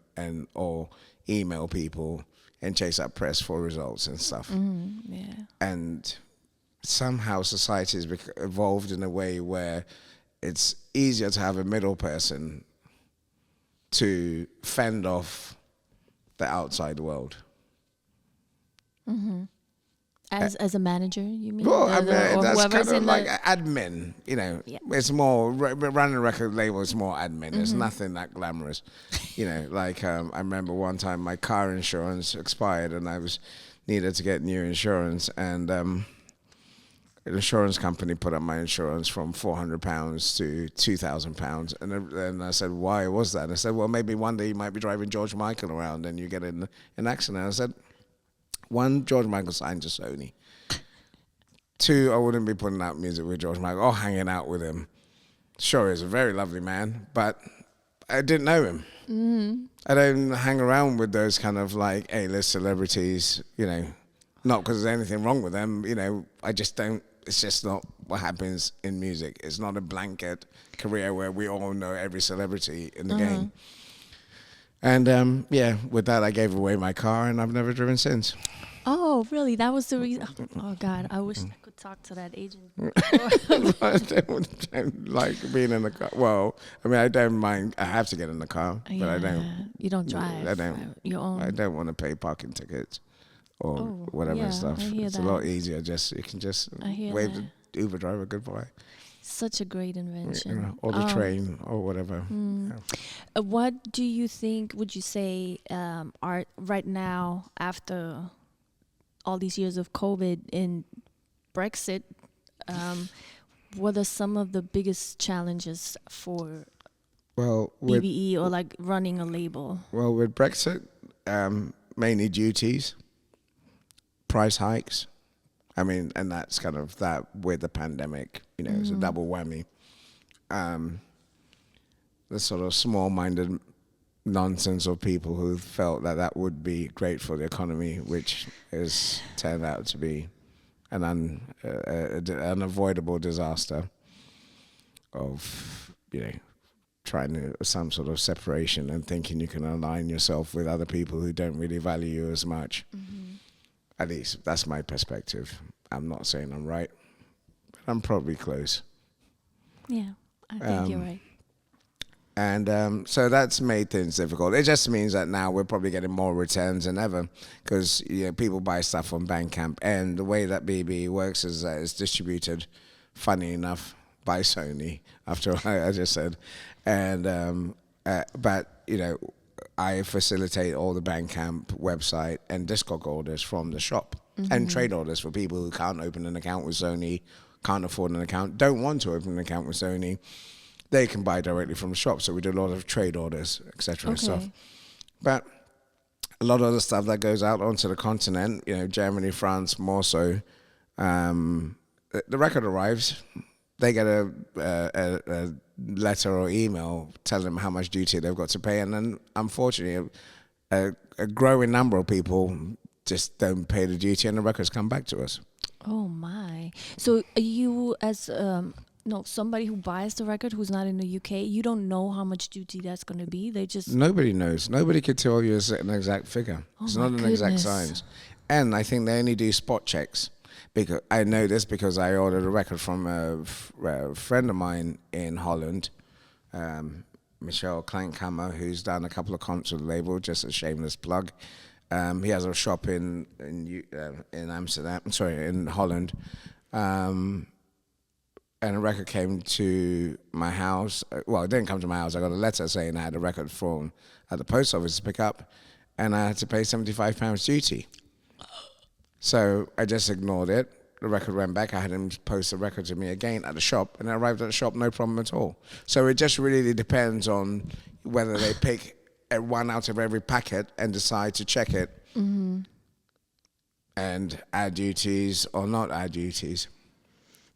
or email people and chase up press for results and stuff. And somehow society has evolved in a way where it's easier to have a middle person to fend off the outside world. As a manager, you mean? Well, I mean, that's kind of like the admin, you know. Yeah. It's more, running a record label is more admin. It's nothing that glamorous. You know, like I remember one time my car insurance expired and I needed to get new insurance, and an insurance company put up my insurance from £400 to £2,000. And then I said, why was that? And I said, well, maybe one day you might be driving George Michael around and you get in an accident. I said, one, George Michael signed to Sony. Two, I wouldn't be putting out music with George Michael or hanging out with him. Sure, he's a very lovely man, but I didn't know him. I don't hang around with those kind of like A-list celebrities, you know, not because there's anything wrong with them, you know, I just don't, it's just not what happens in music. It's not a blanket career where we all know every celebrity in the game. And with that, I gave away my car and I've never driven since. Oh, really? That was the reason. Oh God, I wish I could talk to that agent. I don't like being in the car. Well, I mean, I don't mind. I have to get in the car, but I don't. You don't drive. I don't. Your own. I don't want to pay parking tickets or whatever stuff. I hear It's that. a lot easier. You can just wave the Uber driver goodbye. Such a great invention. Or the train or whatever. Yeah. What do you think? Would you say art right now after all these years of COVID and Brexit? What are some of the biggest challenges for BBE or like running a label? Well, with Brexit, mainly duties, price hikes. I mean, and that's kind of that with the pandemic, it's a double whammy. The sort of small-minded nonsense of people who felt that would be great for the economy, which has turned out to be an unavoidable disaster of, trying to some sort of separation and thinking you can align yourself with other people who don't really value you as much. At least that's my perspective. I'm not saying I'm right, but I'm probably close. Yeah, I think you're right. And so that's made things difficult. It just means that now we're probably getting more returns than ever because people buy stuff on Bandcamp, and the way that BBE works is that it's distributed, funny enough, by Sony. After all I just said, and but I facilitate all the Bandcamp website and Discog orders from the shop and trade orders for people who can't open an account with Sony, can't afford an account, don't want to open an account with Sony. They can buy directly from the shop. So we do a lot of trade orders, etc. and stuff. But a lot of the stuff that goes out onto the continent, Germany, France, more so, the record arrives. They get a letter or email telling them how much duty they've got to pay, and then unfortunately, a growing number of people just don't pay the duty, and the records come back to us. Oh my! So you, as somebody who buys the record who's not in the UK, you don't know how much duty that's going to be. They just nobody knows. Nobody could tell you an exact figure. It's not an exact science, and I think they only do spot checks. Because I know this because I ordered a record from a friend of mine in Holland, Michel Klankhammer, who's done a couple of comps with the label, just a shameless plug. He has a shop in Holland. And a record came to my house. Well, it didn't come to my house. I got a letter saying I had a record from at the post office to pick up, and I had to pay £75 duty. So I just ignored it. The record went back. I had him post the record to me again at the shop, and it arrived at the shop, no problem at all. So it just really depends on whether they pick one out of every packet and decide to check it and add duties or not add duties.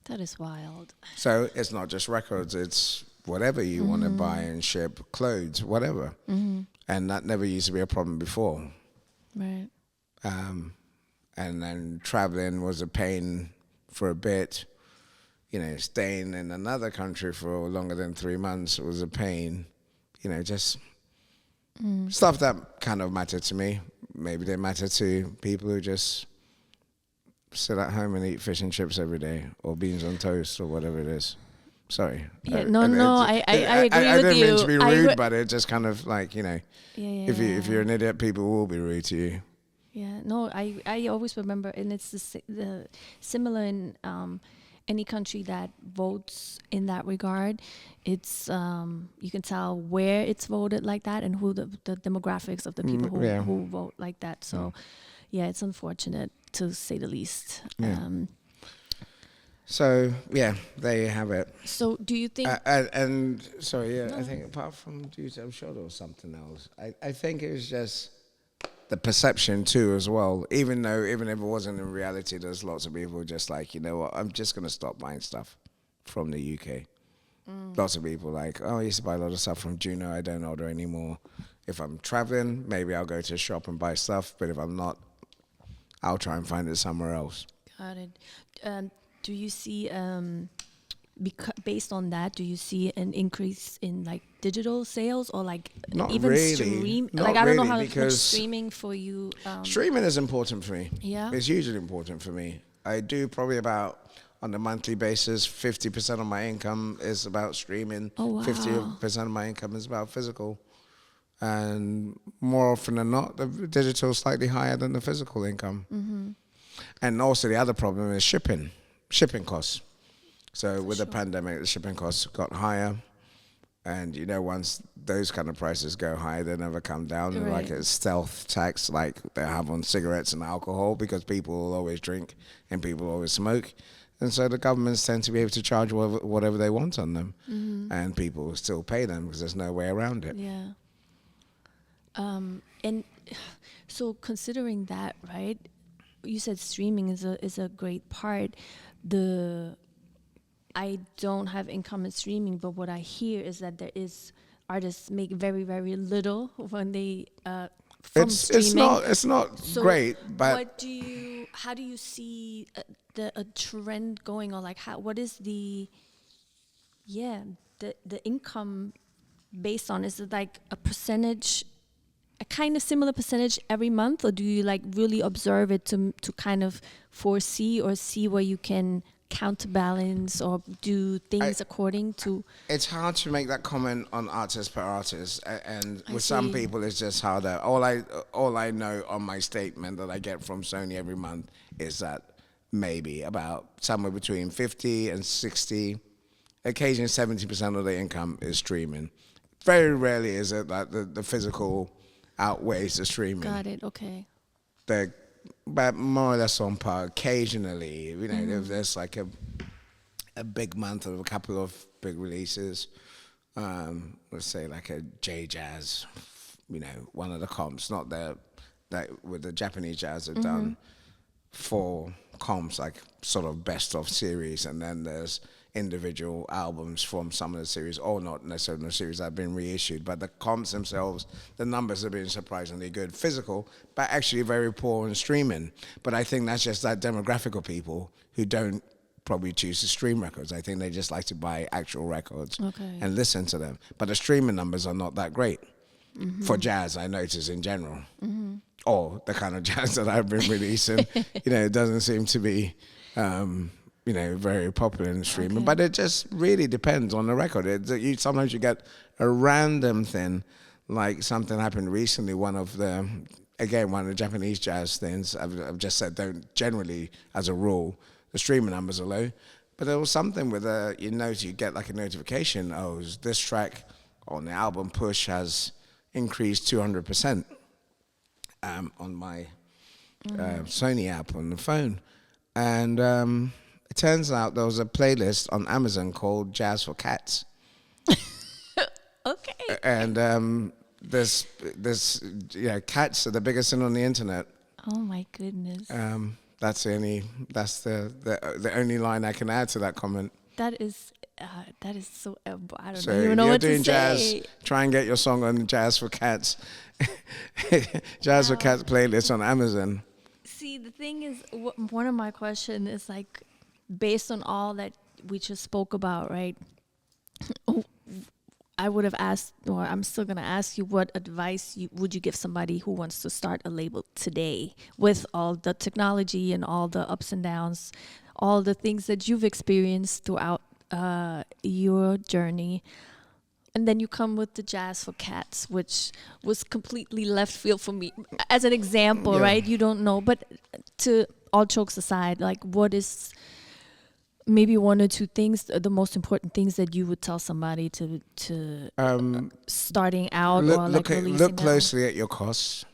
That is wild. So it's not just records, it's whatever you want to buy and ship, clothes, whatever. And that never used to be a problem before. Right. And then traveling was a pain for a bit. Staying in another country for longer than 3 months was a pain. Just stuff that kind of mattered to me. Maybe they matter to people who just sit at home and eat fish and chips every day, or beans on toast, or whatever it is. Sorry. Yeah, I agree with you. I didn't mean to be rude, but it's just kind of like, if you're an idiot, people will be rude to you. Yeah, no, I always remember, and it's the similar in any country that votes in that regard. It's you can tell where it's voted like that and who the demographics of the people who vote like that. So, it's unfortunate to say the least. Yeah. So there you have it. So do you think? I think apart from duty, I'm sure there was something else. I think it was just the perception too as well. Even if it wasn't in reality, there's lots of people just like, what, I'm just gonna stop buying stuff from the UK. Lots of people like, I used to buy a lot of stuff from Juno. I don't order anymore. If I'm traveling, maybe I'll go to a shop and buy stuff. But if I'm not, I'll try and find it somewhere else. Got it. Do you see based on that, do you see an increase in like digital sales or like Not even really. stream? Not Like I don't know really, how much because streaming for you. streaming is important for me. Yeah. It's hugely important for me. I do probably about, on a monthly basis, 50% of my income is about streaming. Oh, wow. 50% of my income is about physical. And more often than not, the digital is slightly higher than the physical income. Mm-hmm. And also the other problem is shipping costs. So with the sure. pandemic, the shipping costs got higher. And you know, once those kind of prices go high, they never come down. Right. Like a stealth tax, like they have on cigarettes and alcohol, because people will always drink and people will always smoke. And so the governments tend to be able to charge whatever they want on them. Mm-hmm. And people will still pay them because there's no way around it. Yeah. And so considering that, right? You said streaming is a great part. I don't have income in streaming, but what I hear is that there is artists make very, very little when they from streaming. It's not So great, but how do you see a trend going, or like what is the income based on? Is it like a percentage, a kind of similar percentage every month, or do you like really observe it to kind of foresee or see where you can counterbalance or do things according to? it's hard to make that comment on artist per artist, and I with some see. people it's just harder. All I know on my statement that I get from Sony every month is that maybe about somewhere between 50 and 60, occasionally 70% of the income is streaming. Very rarely is it that the physical outweighs the streaming. Got it. Okay. But more or less on par. Occasionally, you know, if there's like a big month of a couple of big releases, let's say like a J Jazz, you know, one of the comps, not that with the Japanese jazz have done 4 comps, like sort of best of series, and then there's individual albums from some of the series, or not necessarily the series that have been reissued, but the comps themselves, the numbers have been surprisingly good physical, but actually very poor in streaming. But I think that's just that demographic of people who don't probably choose to stream records. I think they just like to buy actual records and listen to them. But the streaming numbers are not that great for jazz, I notice, in general. Or the kind of jazz that I've been releasing, you know, it doesn't seem to be you know, very popular in streaming. But it just really depends on the record. Sometimes you get a random thing, like something happened recently. One of the Japanese jazz things, I've just said, don't generally, as a rule, the streaming numbers are low. But there was something with you get like a notification, this track on the album Push has increased 200% on my Sony app on the phone. And it turns out there was a playlist on Amazon called Jazz for Cats. Okay. And this cats are the biggest thing on the internet. Oh my goodness. That's the only line I can add to that comment. That is so. I don't So even know what to say. if you're doing jazz, try and get your song on Jazz for Cats. Jazz for Cats playlist on Amazon. See, the thing is, one of my questions is like, based on all that we just spoke about, right? I would have asked, or I'm still going to ask you, what advice would you give somebody who wants to start a label today with all the technology and all the ups and downs, all the things that you've experienced throughout your journey? And then you come with the Jazz for Cats, which was completely left field for me. As an example, right? You don't know. But to all jokes aside, like, what is maybe 1 or 2 things, the most important things that you would tell somebody to starting out or like releasing? Look closely at your costs.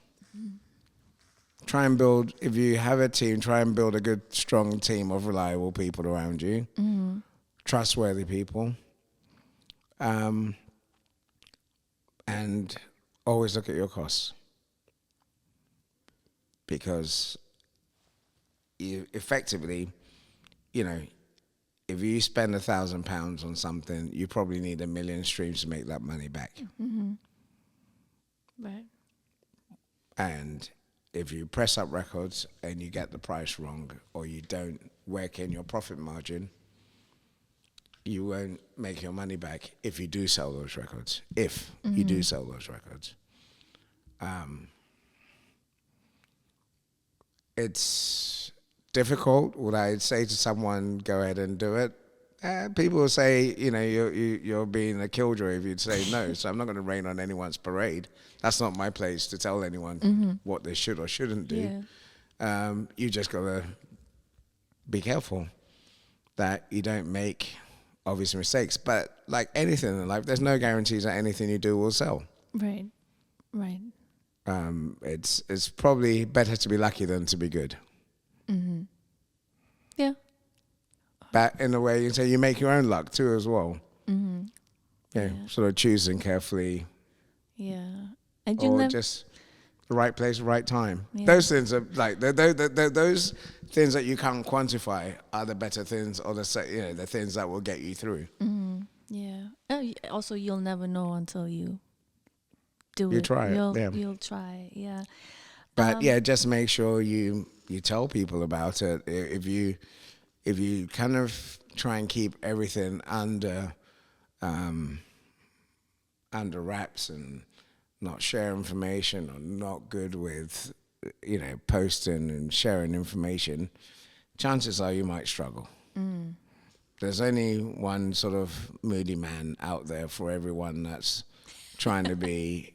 Try and build, if you have a team, try and build a good, strong team of reliable people around you. Trustworthy people. And always look at your costs, because effectively, you know, if you spend £1,000 on something, you probably need 1 million streams to make that money back. Right. And if you press up records and you get the price wrong, or you don't work in your profit margin, you won't make your money back if you do sell those records. If you do sell those records. It's difficult. Would I say to someone, go ahead and do it? People will say, you're being a killjoy if you'd say no. So I'm not going to rain on anyone's parade. That's not my place to tell anyone what they should or shouldn't do. Yeah. You just got to be careful that you don't make obvious mistakes. But like anything in life, there's no guarantees that anything you do will sell. Right. It's probably better to be lucky than to be good. Yeah. But in a way, you say you make your own luck too as well. Yeah, sort of choosing carefully. Yeah. Or just the right place, right time. Yeah. Those things are like those things that you can't quantify are the better things, or the things that will get you through. Yeah. Also, you'll never know until you do you it. Try it. You'll try. Yeah. But just make sure you tell people about it. If you kind of try and keep everything under wraps and not share information, or not good with posting and sharing information, chances are you might struggle. There's only one sort of Moody Man out there for everyone that's trying to be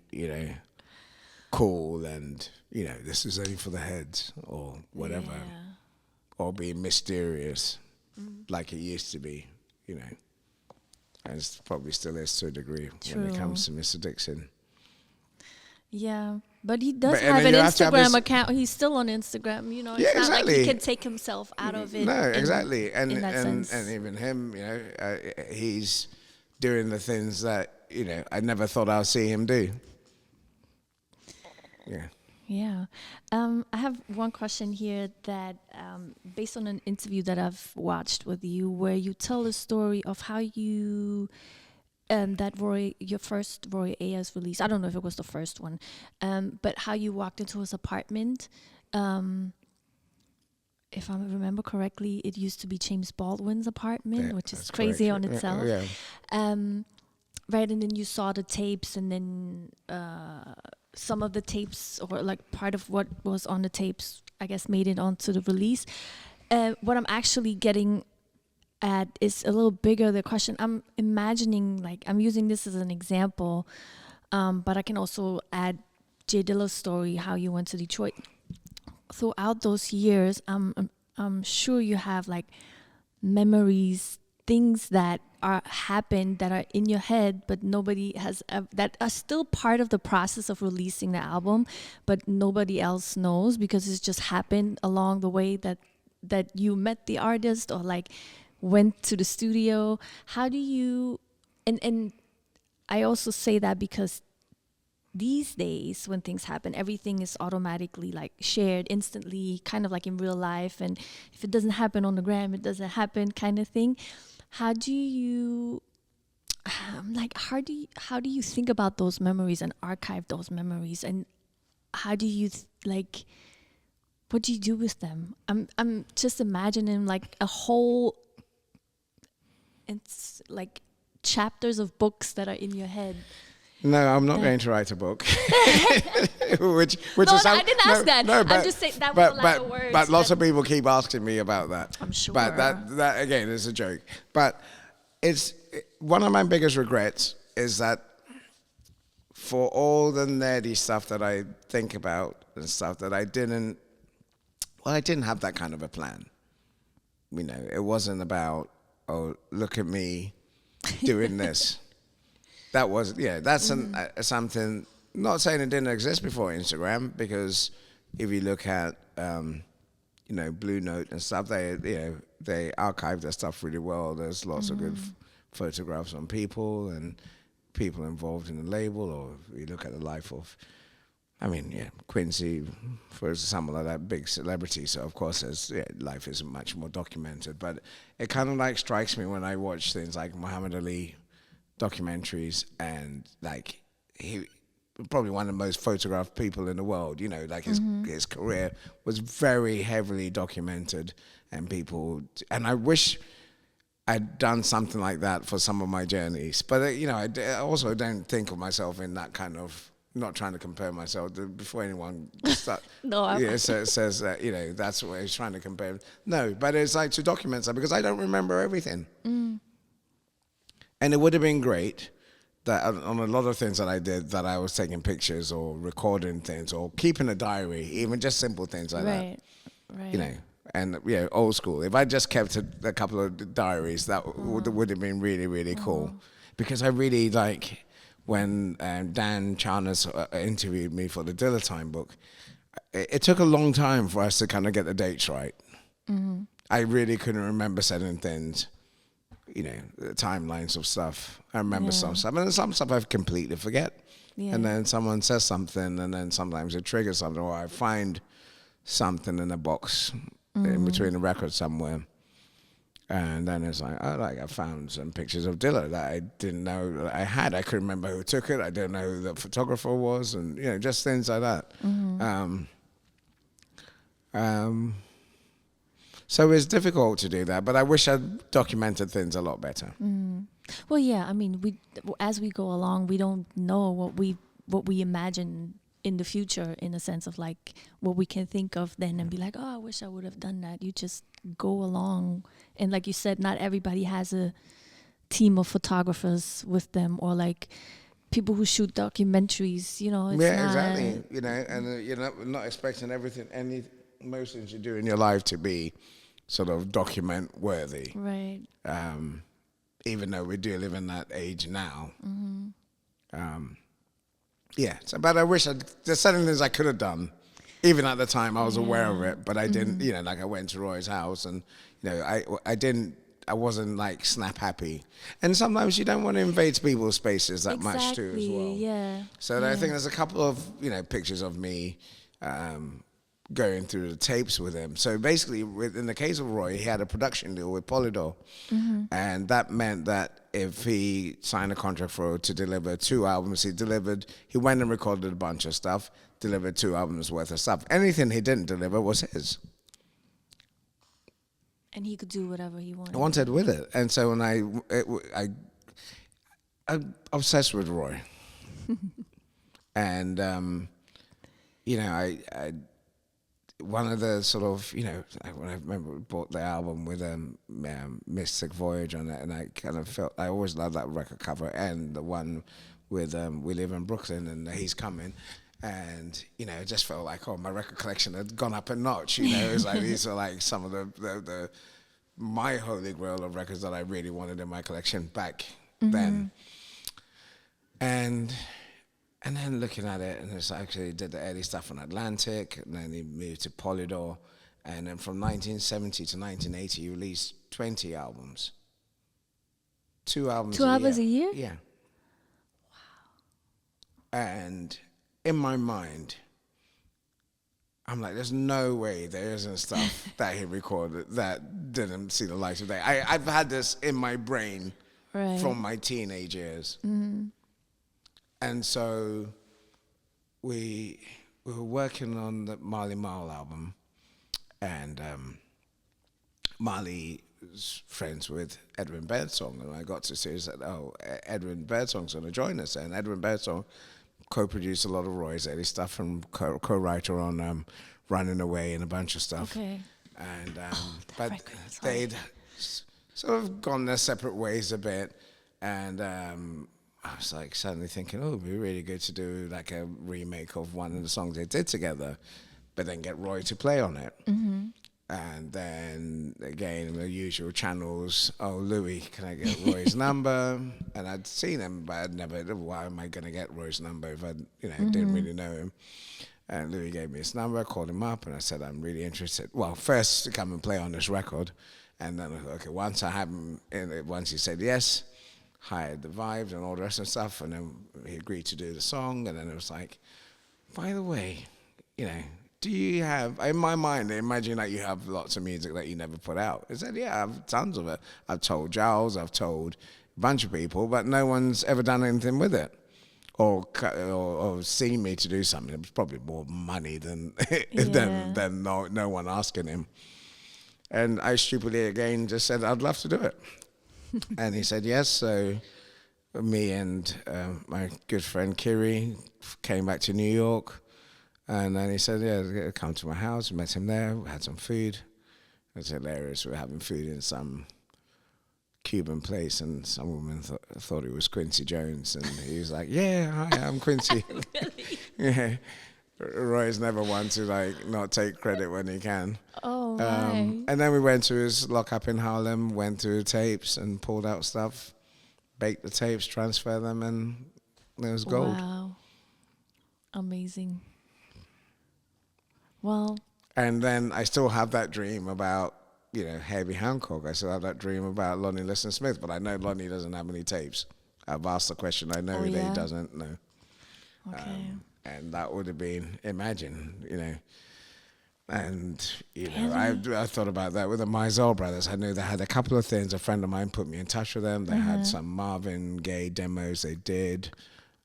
cool and this is only for the heads or whatever. Or being mysterious like it used to be, and it probably still is to a degree. True. When it comes to Mr. Dixon. Yeah, but he does have an Instagram account. He's still on Instagram, It's not exactly. like he can take himself out of it. No, exactly. And sense. And even him, he's doing the things that, I never thought I'd see him do. Yeah. Yeah. I have one question here that, based on an interview that I've watched with you, where you tell a story of how you, your first Roy Ayers release, I don't know if it was the first one, but how you walked into his apartment. If I remember correctly, it used to be James Baldwin's apartment, which is crazy correct. On itself. Yeah. Right, and then you saw the tapes, and then some of the tapes, or like part of what was on the tapes, I guess, made it onto the release. What I'm actually getting at is a little bigger. The question I'm imagining, like I'm using this as an example, but I can also add J Dilla's story, how you went to Detroit. Throughout those years, I'm sure you have like memories, things that happened that are in your head, but nobody has, that are still part of the process of releasing the album, but nobody else knows because it's just happened along the way that you met the artist or like went to the studio. How do you, and I also say that because these days when things happen, everything is automatically like shared instantly, kind of like in real life, and if it doesn't happen on the gram, it doesn't happen, kind of thing. How do you think about those memories and archive those memories, and how do you what do you do with them? I'm just imagining like a whole, it's like chapters of books that are in your head. No, I'm not going to write a book. which no, I didn't ask that. No, I'm just saying that was a lot of words. But lots of people keep asking me about that. I'm sure. But that again is a joke. But it's one of my biggest regrets is that for all the nerdy stuff that I think about and stuff that I didn't have that kind of a plan. It wasn't about, oh, look at me doing this. That was, that's something, not saying it didn't exist before Instagram, because if you look at, Blue Note and stuff, they archive their stuff really well. There's lots of good photographs on people and people involved in the label, or if you look at the life of, Quincy, for example, like that big celebrity, so of course life is much more documented, but it kind of like strikes me when I watch things like Muhammad Ali documentaries, and like he probably one of the most photographed people in the world, his career was very heavily documented, and I wish I'd done something like that for some of my journeys. But, I also don't think of myself in that kind of, not trying to compare myself before anyone start, says that, that's what he's trying to compare. No, but it's like to document something because I don't remember everything. And it would have been great that on a lot of things that I did, that I was taking pictures or recording things or keeping a diary, even just simple things like that. Right. And old school. If I just kept a couple of diaries, that would have been really, really cool. Because I really like when Dan Charnas interviewed me for the Dilla Time book. It took a long time for us to kind of get the dates right. I really couldn't remember certain things. The timelines of stuff. I remember some stuff, and then some stuff I completely forget. Yeah. And then someone says something, and then sometimes it triggers something, or I find something in a box in between the records somewhere. And then it's like, I found some pictures of Dilla that I didn't know that I had. I couldn't remember who took it. I didn't know who the photographer was, and just things like that. So it's difficult to do that, but I wish I'd documented things a lot better. Well, yeah, I mean, as we go along, we don't know what we imagine in the future, in a sense of like what we can think of then and be like, I wish I would have done that. You just go along, and like you said, not everybody has a team of photographers with them, or like people who shoot documentaries. It's exactly. And you're not expecting most things you do in your life to be sort of document worthy. Right. Even though we do live in that age now. But I wish there's certain things I could have done. Even at the time I was aware of it, but I didn't, like I went to Roy's house and, I wasn't like snap happy. And sometimes you don't want to invade people's spaces that much too as well. Yeah. So I think there's a couple of, pictures of me, going through the tapes with him. So basically, in the case of Roy, he had a production deal with Polydor. And that meant that if he signed a contract to deliver 2 albums, he went and recorded a bunch of stuff, delivered 2 albums worth of stuff. Anything he didn't deliver was his. And he could do whatever he wanted. I wanted with it. And so when I'm obsessed with Roy. And, I one of the sort of, when I remember we bought the album with Mystic Voyage on it, and I kind of felt, I always loved that record cover, and the one with We Live in Brooklyn and He's Coming. And, it just felt like, my record collection had gone up a notch, It was like, these are like some of the my holy grail of records that I really wanted in my collection back then. And then looking at it, and it's actually did the early stuff on Atlantic, and then he moved to Polydor, and then from 1970 to 1980, he released 20 albums. 2 albums a year. 2 albums a year? Yeah. Wow. And in my mind, I'm like, there's no way there isn't stuff that he recorded that didn't see the light of day. I've had this in my brain from my teenage years. And so we were working on the Marley Marl album, and Marley was friends with Edwin Birdsong, and I got to see that, Edwin Birdsong's going to join us, and Edwin Birdsong co-produced a lot of Roy's early stuff and co-writer on Running Away and a bunch of stuff. Okay. And but they'd sort of gone their separate ways a bit, and I was like suddenly thinking, it'd be really good to do like a remake of one of the songs they did together, but then get Roy to play on it. And then again, the usual channels. Louie, can I get Roy's number? And I'd seen him, but I'd never. Why am I going to get Roy's number if I, didn't really know him? And Louie gave me his number. I called him up, and I said, I'm really interested. Well, first to come and play on this record, and then I thought, okay, once I have him in it, once he said yes, hired the vibes and all the rest of the stuff, and then he agreed to do the song, and then it was like, by the way, do you have, in my mind, imagine that you have lots of music that you never put out. I said, yeah, I have tons of it. I've told Giles, I've told a bunch of people, but no one's ever done anything with it or seen me to do something. It was probably more money than no one asking him. And I stupidly again just said, I'd love to do it. And he said yes. So me and my good friend Kiri came back to New York. And then he said, yeah, come to my house. We met him there. We had some food. It was hilarious. We were having food in some Cuban place, and some woman thought it was Quincy Jones. And he was like, yeah, hi, I'm Quincy. Really? Yeah. Roy's never one to like not take credit when he can. Oh, my. And then we went to his lockup in Harlem, went through the tapes and pulled out stuff, baked the tapes, transferred them, and it was gold. Wow. Amazing. Well. And then I still have that dream about, Herbie Hancock. I still have that dream about Lonnie Liston Smith, but I know Lonnie doesn't have any tapes. I've asked the question. I know that he doesn't. No. Okay. And that would have been, imagine, And, Really? I thought about that with the Mizell brothers. I knew they had a couple of things. A friend of mine put me in touch with them. They had some Marvin Gaye demos they did.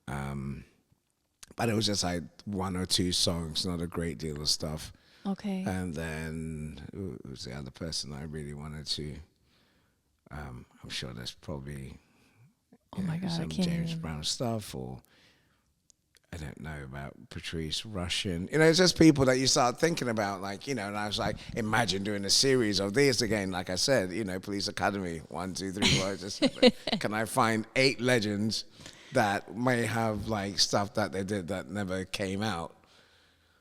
But it was just like one or two songs, not a great deal of stuff. Okay. And then who was the other person I really wanted to? I'm sure there's probably My God, I some can't James even. Brown stuff, or I don't know about Patrice Rushen. It's just people that you start thinking about, like, and I was like, imagine doing a series of these again. Like I said, Police Academy, 1, 2, 3, 4. Just, can I find 8 legends that may have like stuff that they did that never came out?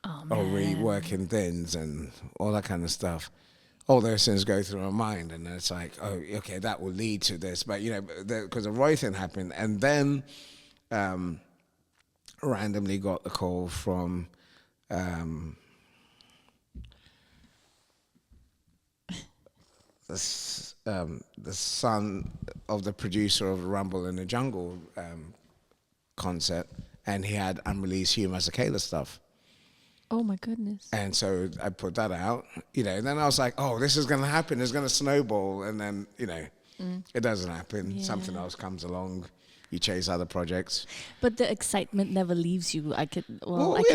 Oh, Or man. reworking things and all that kind of stuff. All those things go through my mind, and it's like, oh, okay, that will lead to this. But, because the Roy thing happened, and then randomly got the call from the son of the producer of Rumble in the Jungle concert, and he had unreleased Hugh Masekela stuff. Oh, my goodness. And so I put that out, and then I was like, oh, this is going to happen. It's going to snowball. And then, it doesn't happen. Yeah. Something else comes along. You chase other projects. But the excitement never leaves you. I could In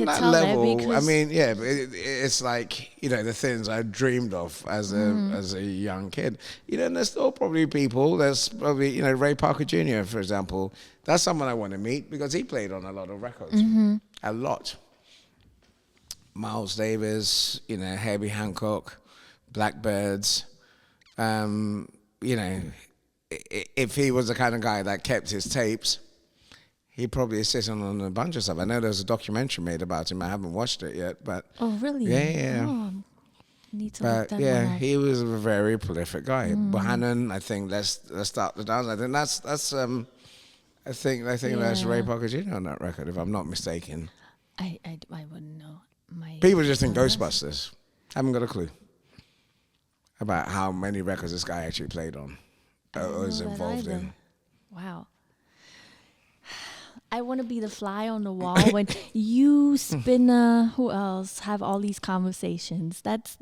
that tell level, that because I mean, yeah, but it's like, the things I dreamed of as a young kid. And there's still probably people, there's probably, Ray Parker Jr., for example. That's someone I want to meet because he played on a lot of records. A lot. Miles Davis, Herbie Hancock, Blackbirds. If he was the kind of guy that kept his tapes, he probably is sitting on a bunch of stuff. I know there's a documentary made about him. I haven't watched it yet, but Oh, really? yeah. Oh, need to look But that yeah, one up. he was a very prolific guy. Bohannon, I think let's start the dance. I think that's I think that's Ray Yeah. Parker Jr. on that record, if I'm not mistaken. I wouldn't know. People just think Ghostbusters. Haven't got a clue about how many records this guy actually played on or was involved in. Wow. I want to be the fly on the wall when you, Spinna, who else have all these conversations. That's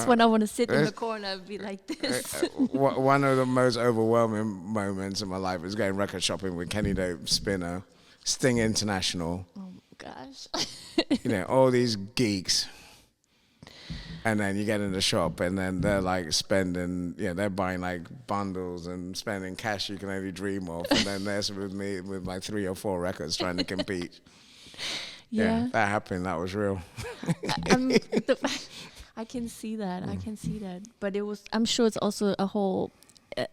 when I want to sit in the corner and be like this. One of the most overwhelming moments in my life was going record shopping with Kenny Dope, Spinna, Sting International. Oh gosh. All these geeks. And then you get in the shop and then they're like spending, they're buying like bundles and spending cash you can only dream of. And then there's with me with my 3 or 4 records trying to compete. Yeah. That happened. That was real. I can see that. I can see that. But I'm sure it's also a whole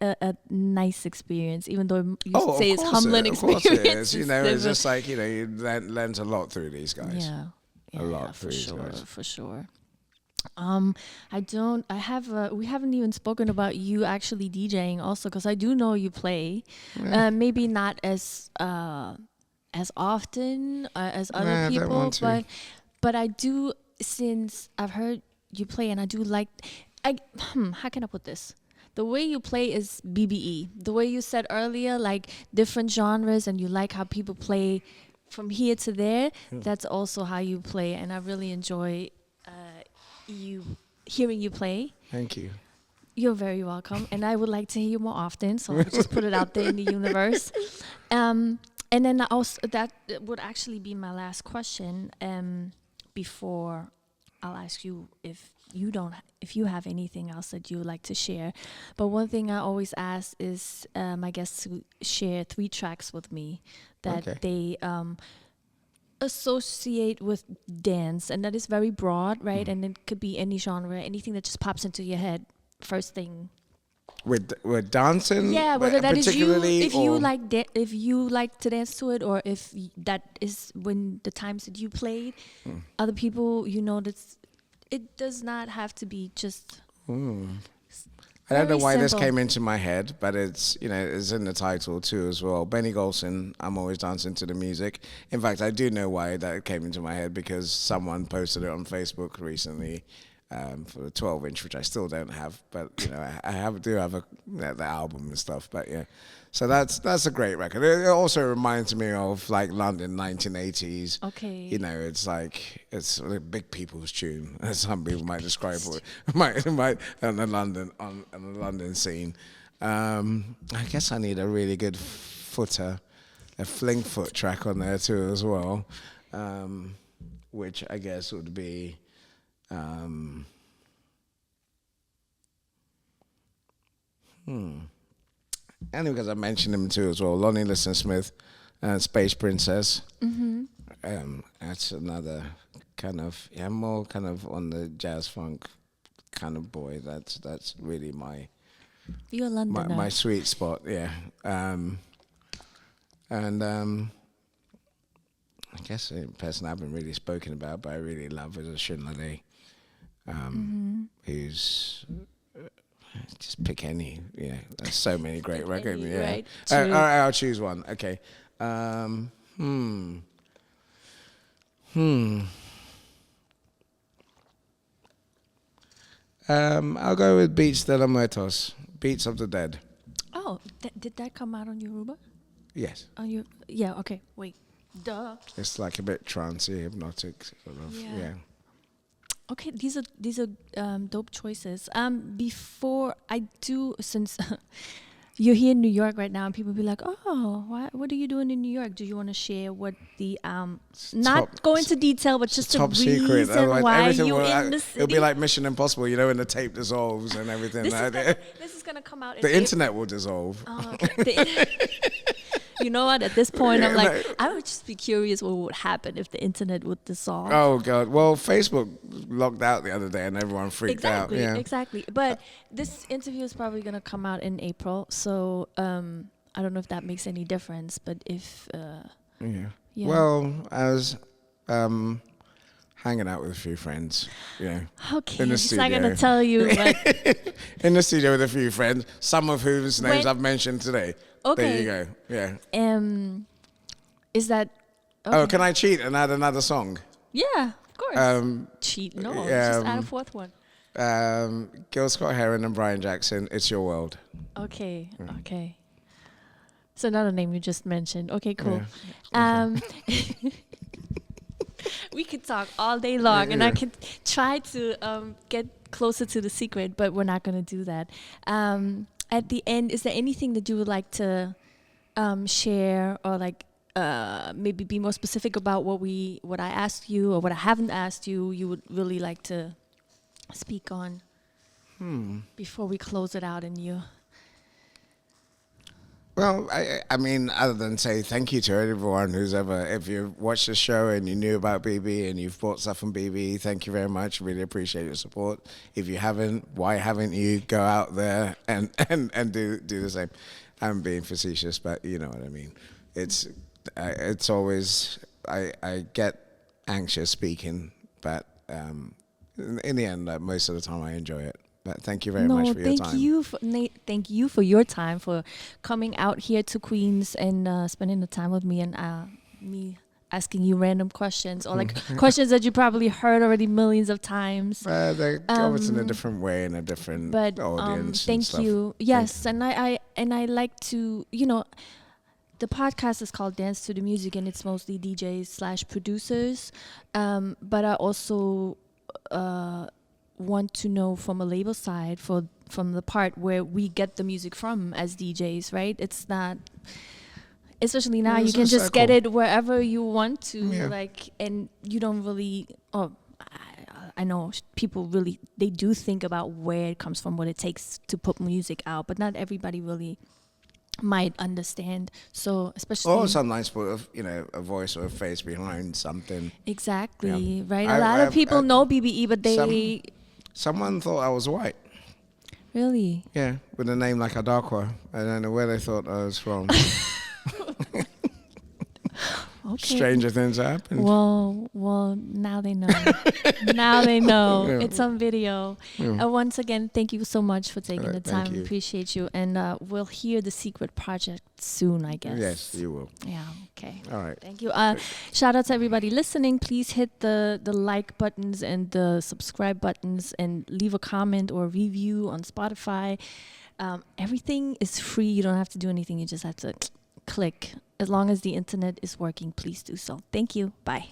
a nice experience, even though you say it's humbling experience. Of course it is. It's just like, you learned a lot through these guys. Yeah. A lot for through these sure, guys. for sure. We haven't even spoken about you actually DJing also, because I do know you play, maybe not as often as other people, but I do, since I've heard you play, and I do like, how can I put this? The way you play is BBE. The way you said earlier, like different genres, and you like how people play from here to there. That's also how you play, and I really enjoy hearing you play. Thank you. You're very welcome, and I would like to hear you more often. So I'll just put it out there in the universe. And then also that would actually be my last question before I'll ask you if you have anything else that you would like to share. But one thing I always ask is my guests to share 3 tracks with me that they associate with dance, and that is very broad, right? And it could be any genre, anything that just pops into your head first thing. With dancing, yeah, whether that is you, if you like to dance to it, or if that is when the times that you played, other people, it does not have to be just. I don't know why this came into my head, but it's it's in the title too as well. Benny Golson, I'm always dancing to the music. In fact, I do know why that came into my head, because someone posted it on Facebook recently. For the 12-inch, which I still don't have, but I do have the album and stuff. But yeah, so that's a great record. It also reminds me of like London 1980s. Okay. It's like it's a big people's tune, as some people might describe it. might on the London scene. I guess I need a really good footer, a fling foot track on there too as well, which I guess would be. And because I mentioned him too as well, Lonnie Liston Smith, Space Princess. That's another kind of more kind of on the jazz funk kind of boy. That's really You're Londoner. my sweet spot. Yeah, and I guess the person I haven't really spoken about, but I really love is Shinlade. Who's just pick any. Yeah, there's so many great records. Yeah, right, all right, I'll choose one. Okay. I'll go with Beats de los Muertos, Beats of the Dead. Oh, did that come out on Yoruba? Yes. On your okay. Wait. Duh. It's like a bit trancey, hypnotic sort of. Yeah. Okay, these are dope choices. Before I do, since you're here in New York right now, and people be like, "Oh, what are you doing in New York?" Do you want to share what the not go into detail, but just top the secret. reason why you in the city? It'll be like Mission Impossible, when the tape dissolves and everything. This is gonna come out. The internet will dissolve. Oh, okay. You know what? At this point, I'm like, I would just be curious what would happen if the internet would dissolve. Oh God! Well, Facebook logged out the other day, and everyone freaked out. Yeah. Exactly. But this interview is probably gonna come out in April, so I don't know if that makes any difference. But if yeah. Well, as hanging out with a few friends, Okay, in the I'm studio. not gonna tell you. But in the studio with a few friends, some of whose names I've mentioned today. Okay. There you go. Yeah. Is that? Okay. Oh, can I cheat and add another song? Yeah, of course. Cheat? No, just add a fourth one. Gil Scott-Heron and Brian Jackson. It's Your World. Okay. Okay. So another name you just mentioned. Okay, cool. Yeah. Okay. We could talk all day long, and I could try to get closer to the secret, but we're not gonna do that. At the end, is there anything that you would like to share, or like maybe be more specific about what I asked you or what I haven't asked you? You would really like to speak on before we close it out, and you. Well, I mean, other than say thank you to everyone if you've watched the show and you knew about BBE and you've bought stuff from BBE, thank you very much. Really appreciate your support. If you haven't, why haven't you? Go out there and do the same. I'm being facetious, but you know what I mean. It's always, I get anxious speaking, but in the end, most of the time I enjoy it. But thank you very much for your time. Thank you for your time, for coming out here to Queens and spending the time with me, and me asking you random questions, or like questions that you probably heard already millions of times. They go in a different way and a different audience. Thank you. Yes, and I like to, the podcast is called Dance to the Music, and it's mostly DJs / producers. But I also want to know from a label side, from the part where we get the music from as DJs, right? It's not, especially now, you can just get it wherever you want to, and you don't really. I know people really, they do think about where it comes from, what it takes to put music out, but not everybody really might understand. So especially, or sometimes put a voice or a face behind something. exactly, right? I- A lot of I- people I- know BBE, but they Someone thought I was white. really. Yeah, with a name like Adarkwah. I don't know where they thought I was from. Okay. Stranger things happened. Well, now they know. Now they know. Yeah. It's on video. Yeah. Once again, thank you so much for taking the Thank time. you. Appreciate you. And we'll hear the secret project soon, I guess. Yes, you will. Yeah, okay. All right. Thank you. Shout out to everybody listening. Please hit the like buttons and the subscribe buttons and leave a comment or review on Spotify. Everything is free. You don't have to do anything. You just have to click. As long as the internet is working, please do so. Thank you. Bye.